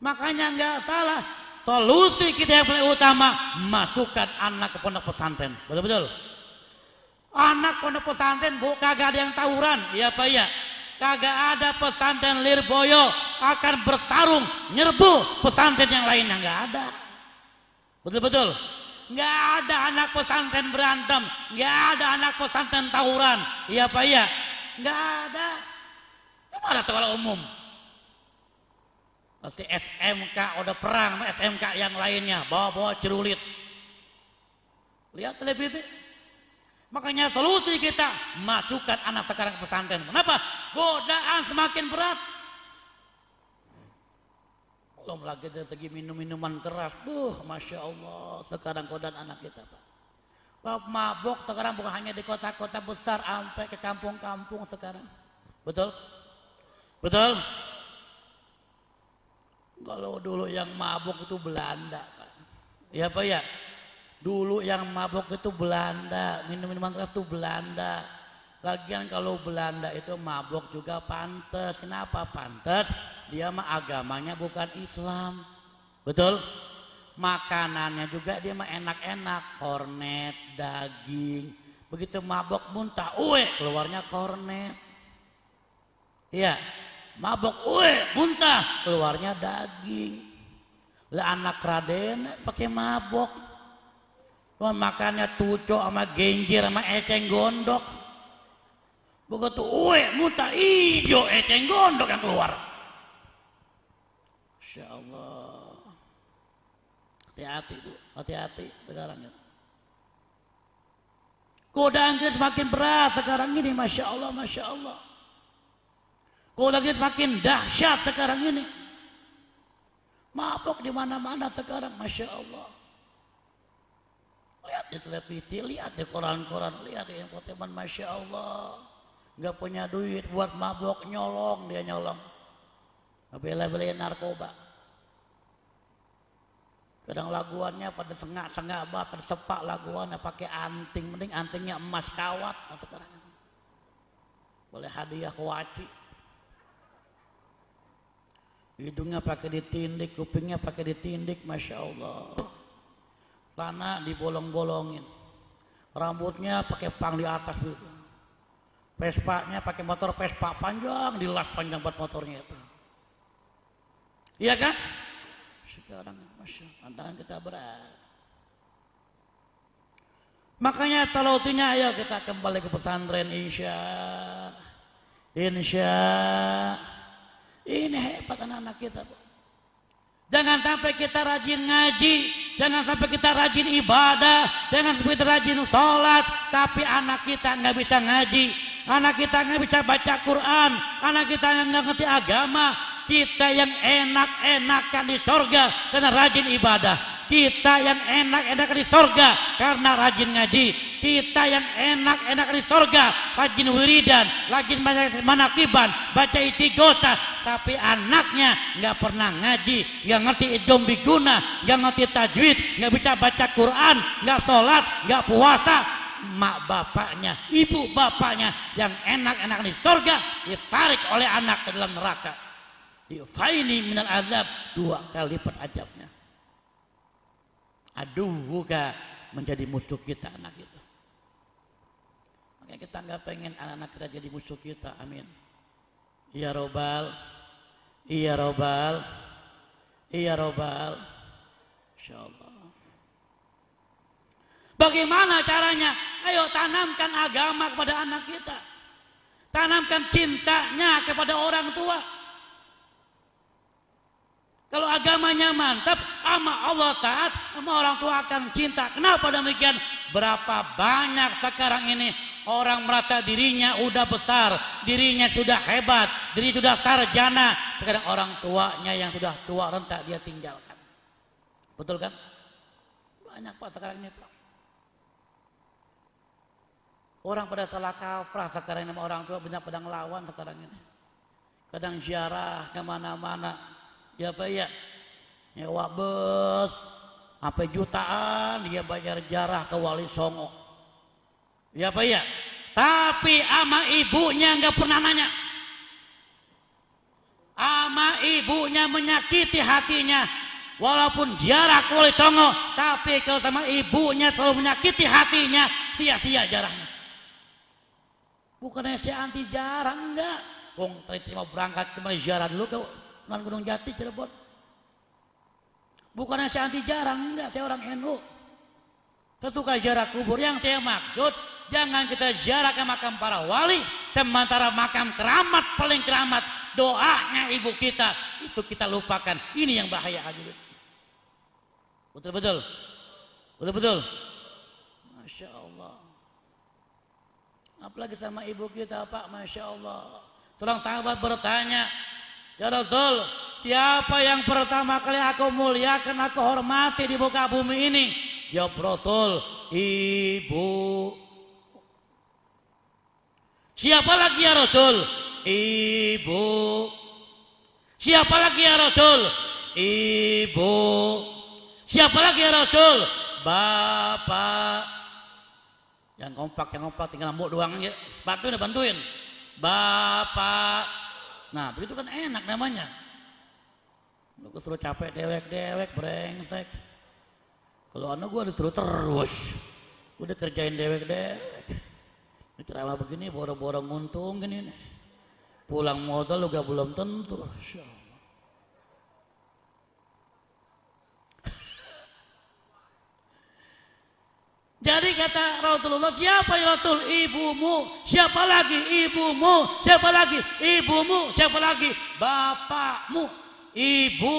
Makanya nggak salah. Solusi kita yang paling utama, masukkan anak ke pondok pesantren. Betul-betul. Anak pondok pesantren kagak ada yang tawuran, iya Pak ya. Kagak ada pesantren Lirboyo akan bertarung nyerbu pesantren yang lainnya, nggak ada. Betul-betul. Nggak ada anak pesantren berantem, nggak ada anak pesantren tawuran, iya Pak ya. Nggak ada. Mana sekolah umum? Pasti SMK udah perang sama SMK yang lainnya, bawa-bawa cerulit. Lihat televisi. Makanya solusi kita masukkan anak sekarang ke pesantren. Kenapa? Godaan semakin berat. Belum lagi dari segi minum-minuman keras. Masya Allah sekarang godaan anak kita Pak. Mabok sekarang bukan hanya di kota-kota besar, sampai ke kampung-kampung sekarang. Betul? Betul? Kalau dulu yang mabok itu Belanda, Pak. Ya Pak ya? Dulu yang mabok itu Belanda, minum-minuman keras itu Belanda. Lagian kalau Belanda itu mabok juga pantas. Kenapa pantas? Dia mah agamanya bukan Islam. Betul? Makanannya juga dia mah enak-enak, kornet, daging. Begitu mabok muntah, keluarnya kornet. Iya, mabok, muntah, keluarnya daging. Lah anak Raden pakai mabok. Makannya tucok sama genjer sama eceng gondok. Begitu muntah, hijau eceng gondok yang keluar. Masya Allah. Hati-hati Bu, hati-hati sekarang ya. Godaan kita semakin berat sekarang ini, Masya Allah, Masya Allah. Godaan kita semakin dahsyat sekarang ini. Mabok di mana-mana sekarang, Masya Allah. Lihat di televisi, lihat di koran-koran, lihat di infotainment, Masya Allah. Gak punya duit buat mabok, nyolong, dia nyolong. Bela-belain narkoba. Kadang laguannya pada sengak-sengak banget, pada sepak laguannya pakai anting, mending antingnya emas kawat. Nah, sekarang boleh hadiah ke waci. Hidungnya pakai ditindik, kupingnya pakai ditindik, Masya Allah. Celana dibolong-bolongin, rambutnya pakai pang di atas gitu. Vespanya pakai motor Vespa panjang, dilas panjang buat motornya itu. Iya kan? Sekarang Masya Allah, tantangan kita berat. Makanya solusinya ayo kita kembali ke pesantren, insya ini hebat anak-anak kita. Jangan sampai kita rajin ngaji, jangan sampai kita rajin ibadah, jangan sampai kita rajin sholat, tapi anak kita nggak bisa ngaji, anak kita nggak bisa baca Quran, anak kita nggak ngerti agama. Kita yang enak-enakan di sorga karena rajin ibadah. Kita yang enak-enakan di sorga karena rajin ngaji. Kita yang enak-enakan di sorga rajin wiridan, rajin manakiban, baca istighosah. Tapi anaknya nggak pernah ngaji, nggak ngerti idom biguna, nggak ngerti tajwid, nggak bisa baca Quran, nggak sholat, nggak puasa. Mak bapaknya, ibu bapaknya yang enak-enakan di sorga ditarik oleh anak ke dalam neraka. Faini minal azab, 2 kali lipat azabnya. Aduhuka, menjadi musuh kita anak itu. Makanya kita nggak pengen anak-anak kita jadi musuh kita. Amin. Ya Robbal, ya Robbal, ya Robbal. Insyaallah. Bagaimana caranya? Ayo tanamkan agama kepada anak kita. Tanamkan cintanya kepada orang tua. Kalau agamanya mantap, sama Allah taat, sama orang tua akan cinta. Kenapa demikian? Berapa banyak sekarang ini orang merasa dirinya udah besar, dirinya sudah hebat, dirinya sudah sarjana. Sekarang orang tuanya yang sudah tua renta dia tinggalkan. Betul kan? Banyak Pak sekarang ini Pak. Orang pada salah kaprah sekarang ini, orang tua banyak pada ngelawan sekarang ini. Kadang ziarah kemana-mana, ya Pak ya, nyewa bus, sampai jutaan dia bayar ziarah ke Wali Songo, ya Pak ya. Tapi ama ibunya nggak pernah nanya, ama ibunya menyakiti hatinya. Walaupun ziarah ke Wali Songo, tapi kalau sama ibunya selalu menyakiti hatinya, sia-sia ziarahnya. Bukannya saya anti ziarah, enggak. Wong tadi mau berangkat kemana ziarah dulu ke Gunung Jati Cirebon. Bukannya saya anti ziarah, enggak. Saya orang NU. Saya suka ziarah kubur. Yang saya maksud, jangan kita ziarah ke makam para wali, sementara makam keramat paling keramat, doanya ibu kita itu kita lupakan. Ini yang bahaya hadirin. Betul-betul, betul-betul. Masya Allah. Apalagi sama ibu kita Pak, Masya Allah. Seorang sahabat bertanya, ya Rasul, siapa yang pertama kali aku muliakan, aku hormati di muka bumi ini? Jawab Rasul, ibu. Siapa lagi ya Rasul? Ibu. Siapa lagi ya Rasul? Ibu. Siapa lagi ya Rasul? Bapak. Jangan kompak, tinggal nambuk doang aja. Bantuin. Bapak. Nah, begitu kan enak namanya. Lu kesuruh capek dewek brengsek. Kalau anak gua disuruh terus. Udah kerjain dewek. Ini ceramah begini boro-boro nguntung gini nih. Pulang modal juga belum tentu. Insyaallah. Jadi kata Rasulullah, siapa ya Rasul? Ibumu. Siapa lagi? Ibumu. Siapa lagi? Ibumu. Siapa lagi? Bapakmu. Ibu,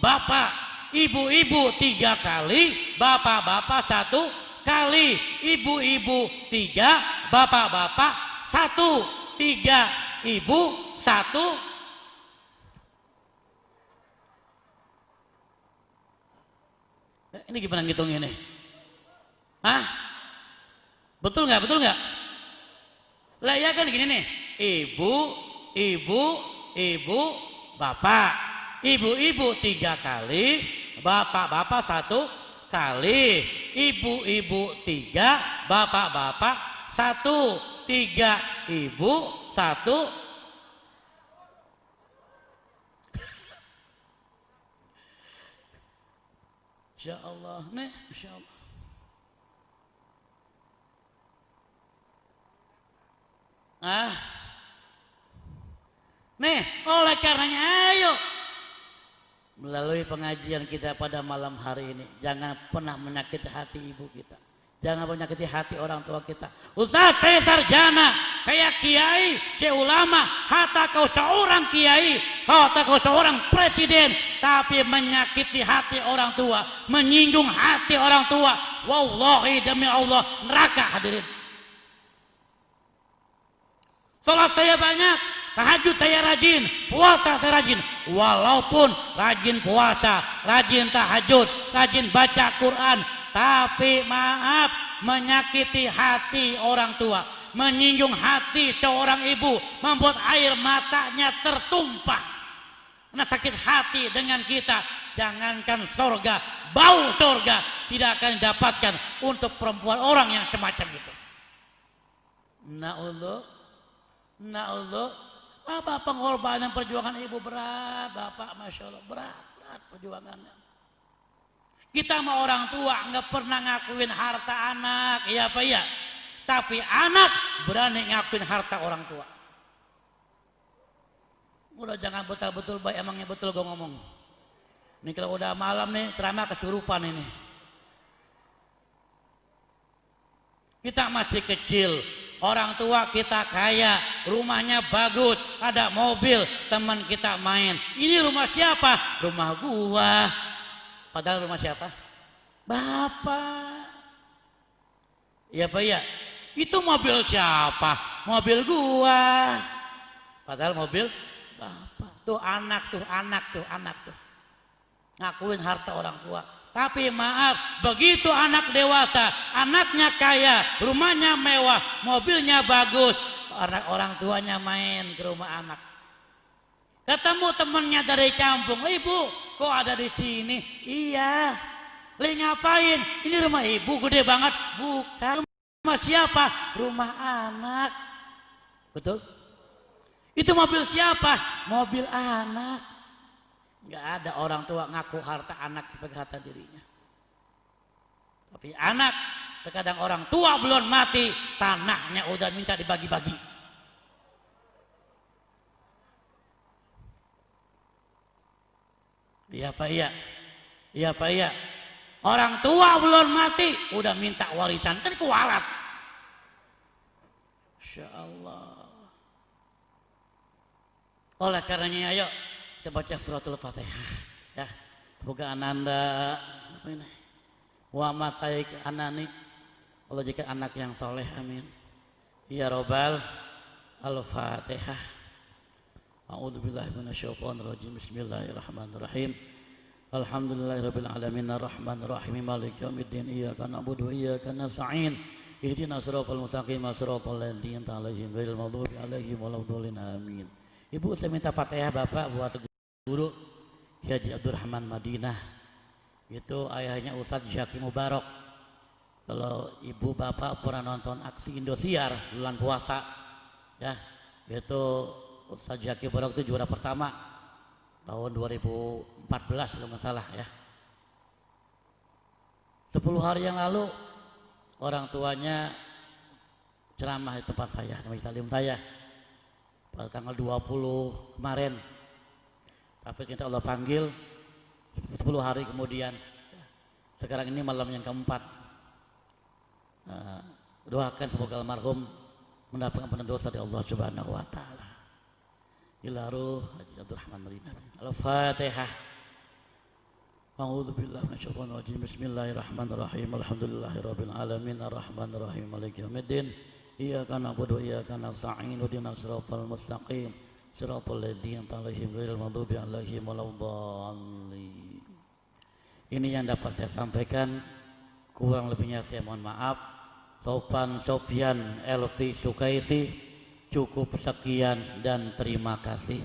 bapak. Ibu 3 kali, bapak 1 kali. Ibu 3, bapak 1. 3 ibu, 1. Ini gimana ngitung ini? Hah? Betul nggak? Lah ya kan gini nih. Ibu, bapak. Ibu 3 kali, bapak 1 kali. Ibu 3, bapak 1. 3 ibu, 1. Insya Allah, nih, insya Allah. Nih, oleh karenanya ayo melalui pengajian kita pada malam hari ini, jangan pernah menyakiti hati ibu kita. Jangan menyakiti hati orang tua kita. Ustaz, saya sarjana, saya kiai, saya ulama, hatta kau seorang kiai, hatta kau seorang presiden, tapi menyakiti hati orang tua, menyinggung hati orang tua, wallahi demi Allah, neraka hadirin. Salat saya banyak, tahajud saya rajin, puasa saya rajin. Walaupun rajin puasa, rajin tahajud, rajin baca Quran, tapi maaf, menyakiti hati orang tua, menyinggung hati seorang ibu, membuat air matanya tertumpah. Karena sakit hati dengan kita, jangankan sorga, bau sorga tidak akan didapatkan untuk perempuan orang yang semacam itu. Na'udhu, apa pengorbanan perjuangan ibu berat, bapak, masya Allah, berat perjuangannya. Kita sama orang tua nggak pernah ngakuin harta anak, iya apa ya? Tapi anak berani ngakuin harta orang tua. Udah jangan betul-betul baik, emangnya betul gue ngomong. Ini kalau udah malam nih ceramah kesurupan ini. Kita masih kecil, orang tua kita kaya, rumahnya bagus, ada mobil, teman kita main. Ini rumah siapa? Rumah gua. Padahal rumah siapa? Bapak. Iya Pak ya. Itu mobil siapa? Mobil gua. Padahal mobil bapak. Tuh anak tuh. Ngakuin harta orang tua. Tapi maaf, begitu anak dewasa, anaknya kaya, rumahnya mewah, mobilnya bagus, orang tuanya main ke rumah anak. Ketemu temennya dari kampung, ibu, kok ada di sini? Iya. Li ngapain? Ini rumah ibu gede banget. Bukan. Rumah siapa? Rumah anak. Betul? Itu mobil siapa? Mobil anak. Nggak ada orang tua ngaku harta anak sebagai harta dirinya. Tapi anak, terkadang orang tua belum mati, tanahnya udah minta dibagi-bagi. Iya Pak iya. Iya Pak iya. Orang tua belum mati, udah minta warisan, kan kualat. Insya Allah. Oleh karenanya ayo kita baca suratul Fatihah. Ya, semoga ananda wa masaik anani. Allah jika anak yang soleh, amin. Ya Robbal Al-Fatihah. A'udzubillahi minasyaitonir rajim. Bismillahirrahmanirrahim. Alhamdulillahirabbil alamin arrahmanir rahim maliki yaumiddin iyyaka na'budu wa iyyaka nasta'in ihdinas siratal mustaqim siratal ladzina an'amta 'alaihim ghairil maghdubi 'alaihim waladdallin amin. Ibu saya minta Fatihah Bapak buat guru Haji Abdurrahman Madinah. Itu ayahnya Ustadz Zaki Mubarak. Kalau ibu bapak pernah nonton aksi Indosiar bulan puasa ya, itu Ustadz Zaki Mubarak itu juara pertama tahun 2014 kalau nggak salah ya. 10 hari yang lalu orang tuanya ceramah di tempat saya, di majelis taklim saya pada tanggal 20 kemarin. Tapi kita Allah panggil 10 hari kemudian. Sekarang ini malam yang keempat. Doakan semoga almarhum mendapatkan ampunan dosa dari Allah Subhanahu wa taala. Ila ruh Haji Abdurrahman Madinah. Al-Fatihah. A'udzu billahi minasyaitonir rajim. Bismillahirrahmanirrahim. Alhamdulillahirabbil alamin arrahmanir rahim maliki yaumiddin. Iyyaka na'budu wa iyyaka nasta'in ihdinas siratal mustaqim siratal ladzina an'amta 'alaihim ghairil maghdubi 'alaihim waladdallin. Ini yang dapat saya sampaikan, kurang lebihnya saya mohon maaf. Sofan Sofyan Elvi Sukaisi, cukup sekian dan terima kasih.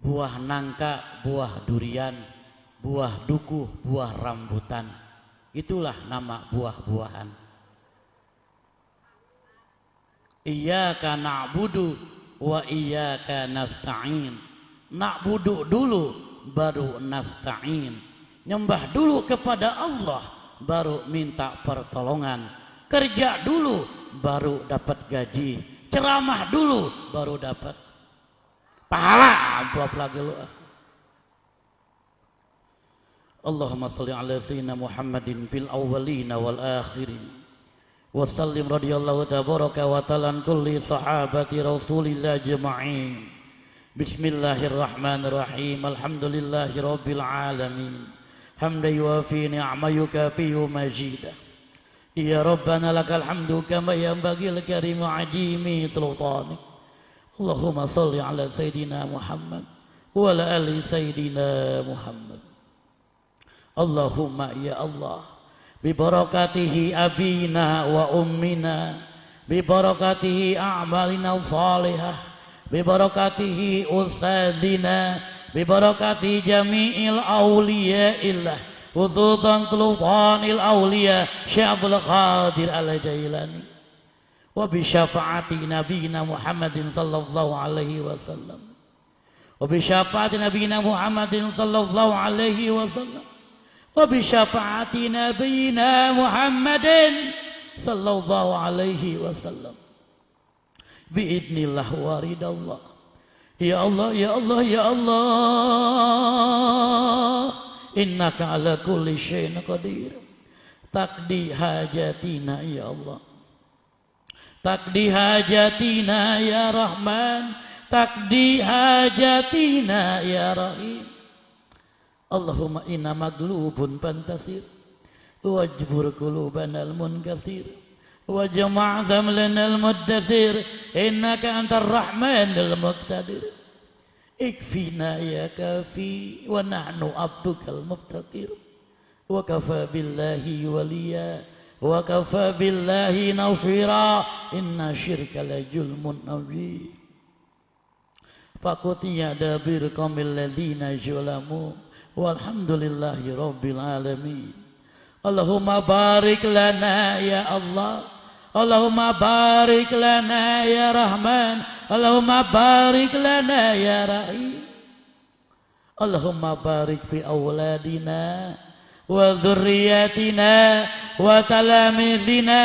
Buah nangka, buah durian, buah duku, buah rambutan, itulah nama buah-buahan. Iyyaka na'budu wa iyyaka nasta'in. Na'budu dulu baru nasta'in. Nyembah dulu kepada Allah baru minta pertolongan. Kerja dulu baru dapat gaji. Ceramah dulu baru dapat pahala. Amplop lagi lu. Allahumma shalli ala sayyidina Muhammadin fil awwalina wal akhirin. Wasallim radhiyallahu tabaraka wa ta'ala an kulli sahabati Rasulillah ajma'in. Bismillahirrahmanirrahim. Alhamdulillahi rabbil alamin. Hamdan yuwafi ni'ma yukafi'u majidah. Ya Rabbana lakal hamdu kama yanbaghi li karimi 'azimi sultanik. Allahumma shalli ala sayyidina Muhammad wa ala ali sayyidina Muhammad. Allahumma ya Allah bibarakatihi abina wa ummina, bibarakatihi a'malina salihah, bibarakatihi ustazina, bibarakati jami'il awliya'illah, khususan sultanil awliya Syekh Abdul Qadir Al-Jailani, wa bisyafaati nabiyina Muhammadin sallallahu alaihi wasallam, wa bisyafaati nabiyina Muhammadin sallallahu alaihi wasallam, wa bisyafaati nabiyina Muhammadin sallallahu alaihi wasallam, biidnillah wa ridallah. Ya Allah, ya Allah, ya Allah, innaka ala kulli syai'in qadir. Taqdi hajatina ya Allah, taqdi hajatina ya Rahman, taqdi hajatina ya Rahim. Allahumma inna maglubun fantasir wajbur qulubanal munkasir وجمع ذملنا المدثر إنك أنت الرحمن المقتدر اكفينا يا كافي ونحن عبدك المفتقر وكفى بالله وليا وكفى بالله نصيرا إن الشرك لظلم عظيم فقطع دابر القوم الذين ظلموا والحمد لله رب العالمين اللهم بارك لنا يا الله اللهم بارك لنا يا رحمن اللهم بارك لنا يا رحيم اللهم بارك في أولادنا وذرياتنا وتلاميذنا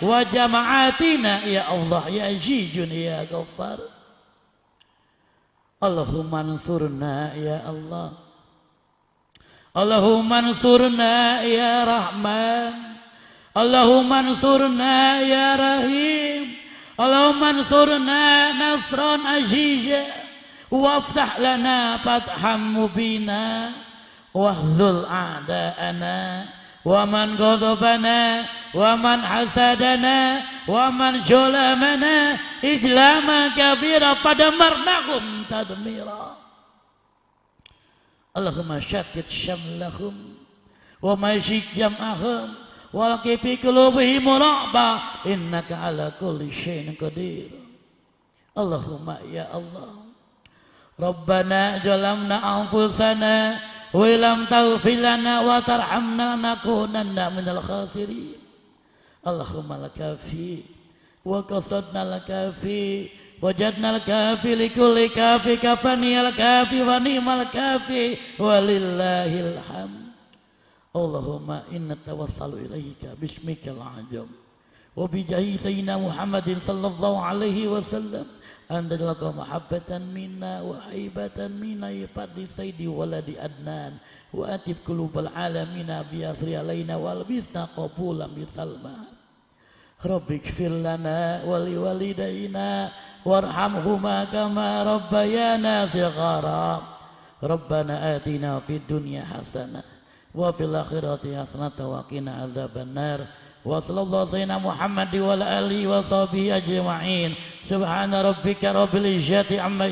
وجماعاتنا يا الله يا عزيز يا غفار اللهم انصرنا يا الله اللهم انصرنا يا رحمن اللهم انصرنا يا رحيم اللهم انصرنا نصرا عزيزا وافتح لنا فتحا مبينا واخذل أعداءنا ومن غضبنا ومن حسدنا ومن ظلمنا إجلاما كبيرا فدمرناهم تدميرا اللهم شتت شملهم ومزق جمعهم والقِ في قلوبهم رعبا إنك على كل شيء قدير اللهم يا الله ربنا ظلمنا أنفسنا وإن لم تغفر لنا وترحمنا لنكونن من الخاسرين اللهم الكافي وقصدنا الكافي وجدنا الكافي لكل كافي كفني الكافي ونعم الكافي ولله الحمد اللهم إنا نتوسل إليك باسمك الأعظم وبجاه سيدنا محمد صلى الله عليه وسلم أن تجعلك محبة منا وهيبة منا بفضل سيد ولد أدنان وأتب قلوب العالمين بيسر علينا والبسنا قبولا بسلمى رب اغفر لنا ولوالدينا وارحمهما كما ربيانا صغارا ربنا آتنا في الدنيا حسنة وفي الآخرة حسنة وقنا عذاب النار وصلى الله سيدنا محمد وعلى آله وصحبه أجمعين سبحان ربك رب العزة عما